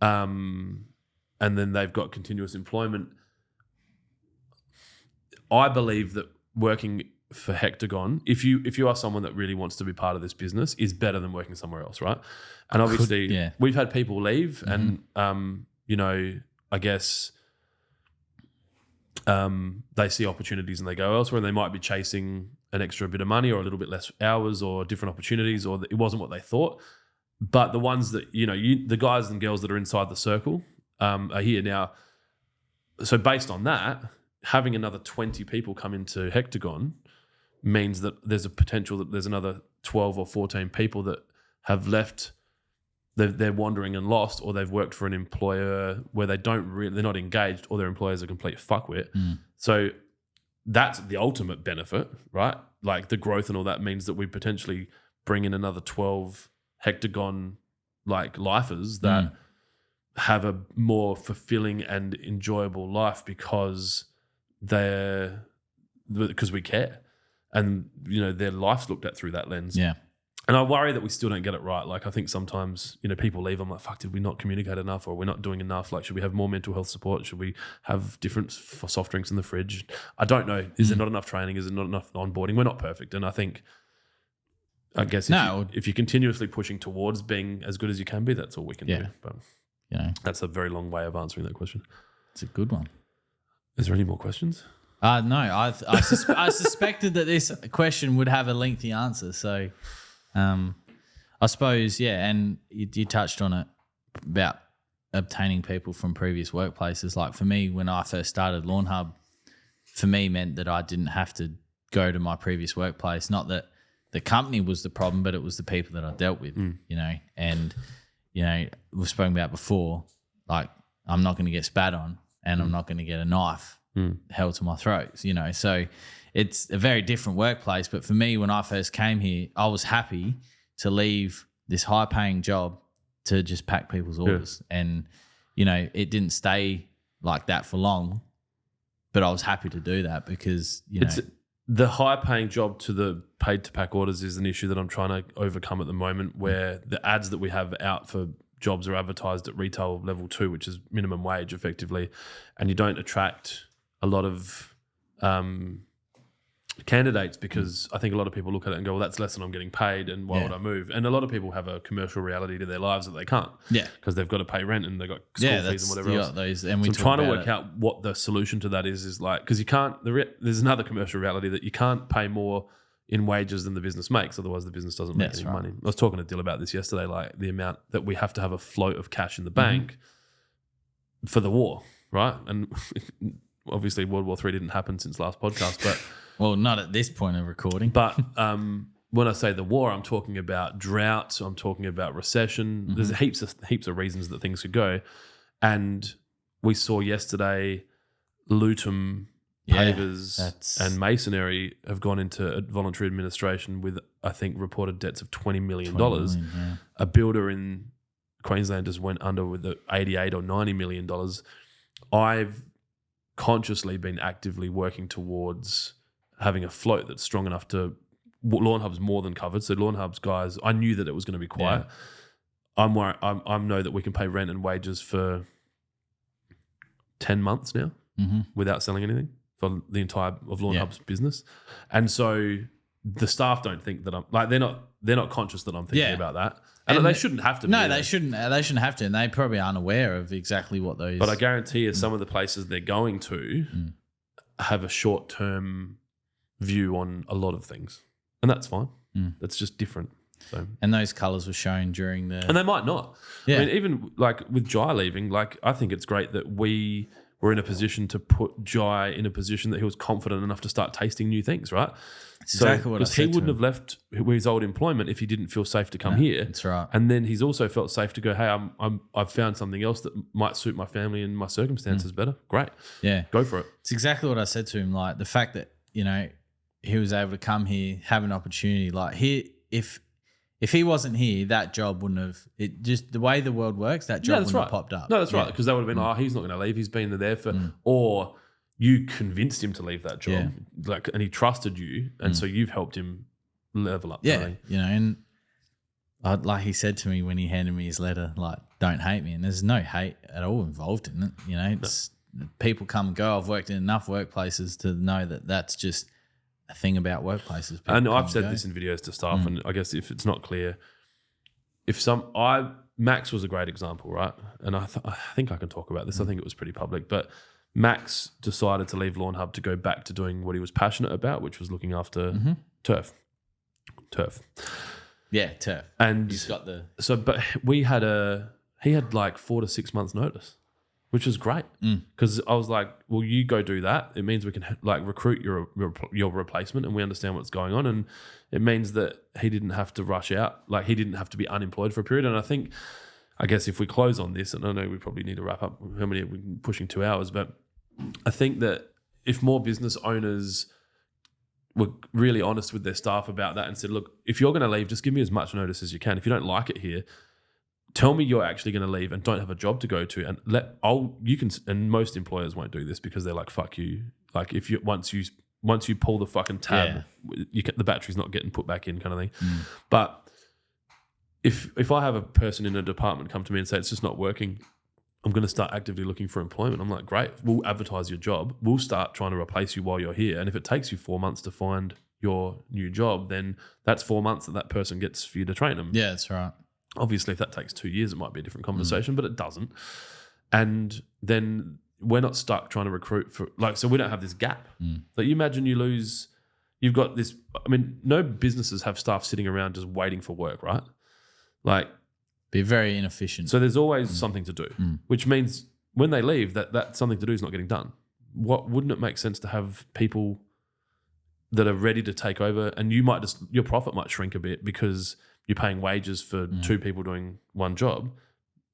and then they've got continuous employment, I believe that working for Hectagon, if you are someone that really wants to be part of this business, is better than working somewhere else, right? And obviously, we've had people leave, and I guess they see opportunities and they go elsewhere, and they might be chasing an extra bit of money or a little bit less hours or different opportunities, or it wasn't what they thought. But the ones that, the guys and girls that are inside the circle are here now. So based on that, having another 20 people come into Hectagon means that there's a potential that there's another 12 or 14 people that have left. They're wandering and lost, or they've worked for an employer where they're not engaged, or their employer's a complete fuckwit. So that's the ultimate benefit, right? Like the growth and all that means that we potentially bring in another 12 Hectagon like lifers that have a more fulfilling and enjoyable life because we care, and their life's looked at through that lens. Yeah. And I worry that we still don't get it right. Like I think sometimes, people leave. I'm like, fuck, did we not communicate enough, or we're not doing enough? Like, should we have more mental health support? Should we have different soft drinks in the fridge? I don't know. Is there not enough training? Is there not enough onboarding? We're not perfect. And I guess if you're continuously pushing towards being as good as you can be, that's all we can do. But that's a very long way of answering that question. It's a good one. Is there any more questions? No, I suspected that this question would have a lengthy answer. So I suppose, and you touched on it about obtaining people from previous workplaces. Like for me, when I first started Lawnhub, for me meant that I didn't have to go to my previous workplace. Not that the company was the problem, but it was the people that I dealt with, and, we've spoken about before, like I'm not going to get spat on, and I'm not going to get a knife held to my throat, So it's a very different workplace. But for me, when I first came here, I was happy to leave this high-paying job to just pack people's orders. And, it didn't stay like that for long, but I was happy to do that because, It's the high-paying job to the paid-to-pack orders is an issue that I'm trying to overcome at the moment, where the ads that we have out for jobs are advertised at retail level 2, which is minimum wage effectively, and you don't attract a lot of candidates because I think a lot of people look at it and go, well, that's less than I'm getting paid, and why would I move? And a lot of people have a commercial reality to their lives that they can't, because they've got to pay rent and they've got school fees and whatever else. And so I'm trying to work out what the solution to that is like, because you can't. There's another commercial reality that you can't pay more in wages than the business makes, otherwise the business doesn't make any money. I was talking to Dill about this yesterday, like the amount that we have to have a float of cash in the bank for the war, right? And obviously World War III didn't happen since last podcast, but well, not at this point of recording. But when I say the war, I'm talking about droughts, I'm talking about recession. There's heaps of reasons that things could go. And we saw yesterday Luton pavers and masonry have gone into voluntary administration with, I think, reported debts of $20 million. A builder in Queensland just went under with the $88 or $90 million. I've consciously been actively working towards having a float that's strong enough to. Lawnhub's more than covered. So Lawnhub's guys, I knew that it was going to be quiet. I know that we can pay rent and wages for 10 months now without selling anything for the entire of Lawnhub's business. And so the staff don't think that I'm like, they're not conscious that I'm thinking about that. And they shouldn't have to. No, they shouldn't have to. And they probably aren't aware of exactly what those. But I guarantee you, some of the places they're going to have a short-term view on a lot of things, and that's fine. That's just different. So, and those colours were shown during the. And they might not. I mean, even like with Jai leaving, like I think it's great that we were in a position to put Jai in a position that he was confident enough to start tasting new things, right? That's exactly what I because said he to wouldn't him. have left his old employment if he didn't feel safe to come here. That's right. And then he's also felt safe to go, hey, I've found something else that might suit my family and my circumstances better. Great. Yeah. Go for it. It's exactly what I said to him. Like the fact that, you know, he was able to come here, have an opportunity. Like if he wasn't here, that job wouldn't have, it just the way the world works, that job wouldn't have popped up. No, that's right. Because they would have been, he's not going to leave. He's been there for, or you convinced him to leave that job, like, and he trusted you, and so you've helped him level up. Yeah, you know, and like he said to me when he handed me his letter, like, don't hate me, and there's no hate at all involved in it. You know, it's people come and go. I've worked in enough workplaces to know that that's just a thing about workplaces. People And come I've said go. this in videos to staff, and I guess if it's not clear, Max was a great example, right? And I think I can talk about this. I think it was pretty public, but Max decided to leave Lawnhub to go back to doing what he was passionate about, which was looking after turf. Yeah, turf. And He's got the but he had like 4 to 6 months notice, which was great because I was like, well, you go do that. It means we can like recruit your replacement, and we understand what's going on, and it means that he didn't have to rush out. Like he didn't have to be unemployed for a period. And I guess if we close on this, and I know we probably need to wrap up. How many are we pushing 2 hours? But I think that if more business owners were really honest with their staff about that and said, look, if you're going to leave, just give me as much notice as you can. If you don't like it here, tell me you're actually going to leave and don't have a job to go to, and and most employers won't do this because they're like, fuck you. Like if you once you pull the fucking tab, the battery's not getting put back in, kind of thing. But if I have a person in a department come to me and say it's just not working, I'm going to start actively looking for employment. I'm like, great, we'll advertise your job. We'll start trying to replace you while you're here. And if it takes you 4 months to find your new job, then that's 4 months that person gets for you to train them. Yeah, that's right. Obviously, if that takes 2 years, it might be a different conversation, but it doesn't. And then we're not stuck trying to recruit for so we don't have this gap. Like you imagine you've got this, I mean, no businesses have staff sitting around just waiting for work, right? Like, be very inefficient. so there's always something to do, which means when they leave, that something to do is not getting done. Wouldn't it make sense to have people that are ready to take over, and your profit might shrink a bit because you're paying wages for 2 people doing one job,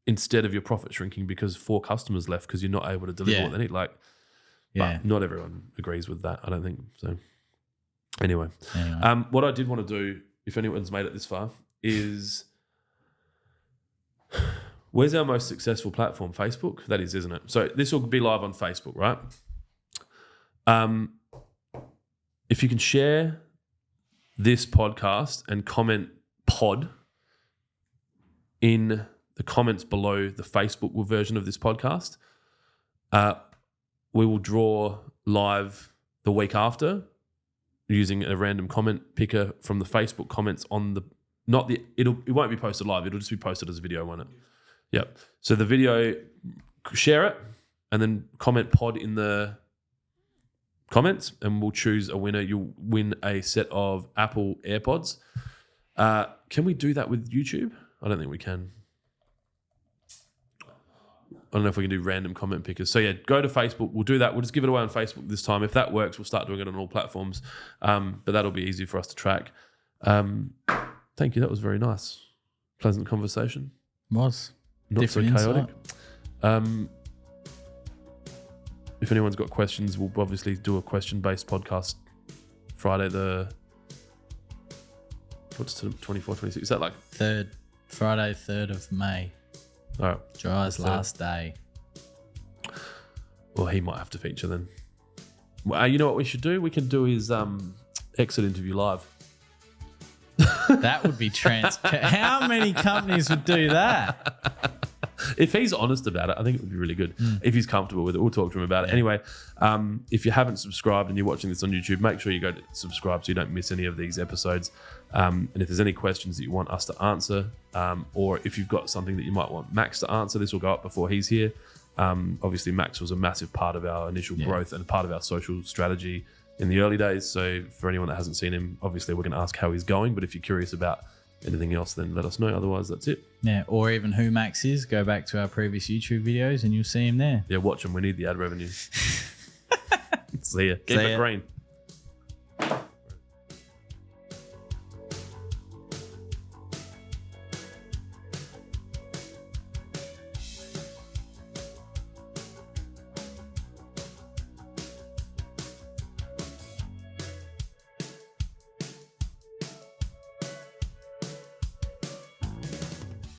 instead of your profit shrinking because 4 customers left because you're not able to deliver what they need. Like, but not everyone agrees with that, I don't think. So anyway. What I did want to do, if anyone's made it this far, is where's our most successful platform? Facebook? That is, isn't it? So this will be live on Facebook, right? If you can share this podcast and comment pod in the comments below the Facebook version of this podcast, we will draw live the week after using a random comment picker from the Facebook comments on the it won't be posted live. It'll just be posted as a video, won't it? Yep. So the video, share it, and then comment pod in the comments, and we'll choose a winner. You'll win a set of Apple AirPods. Can we do that with YouTube? I don't think we can. I don't know if we can do random comment pickers. So yeah, go to Facebook. We'll do that. We'll just give it away on Facebook this time. If that works, we'll start doing it on all platforms. But that'll be easy for us to track. Thank you. That was very nice. Pleasant conversation. Was. Not Different so chaotic. If anyone's got questions, we'll obviously do a question-based podcast Friday what's to 24, 26? Is that like? Friday, 3rd of May. All right. Jai's last day. Well, he might have to feature then. Well, you know what we should do? We can do his exit interview live. That would be How many companies would do that? If he's honest about it, I think it would be really good. If he's comfortable with it, we'll talk to him about it. Anyway, if you haven't subscribed and you're watching this on YouTube, make sure you go to subscribe so you don't miss any of these episodes. And if there's any questions that you want us to answer, or if you've got something that you might want Max to answer, this will go up before he's here. Obviously, Max was a massive part of our initial growth and part of our social strategy in the early days. So for anyone that hasn't seen him, obviously we're going to ask how he's going. But if you're curious about anything else, then let us know. Otherwise, that's it. Yeah, or even who Max is. Go back to our previous YouTube videos and you'll see him there. Yeah, watch them. We need the ad revenue. See ya. Keep See it ya. green.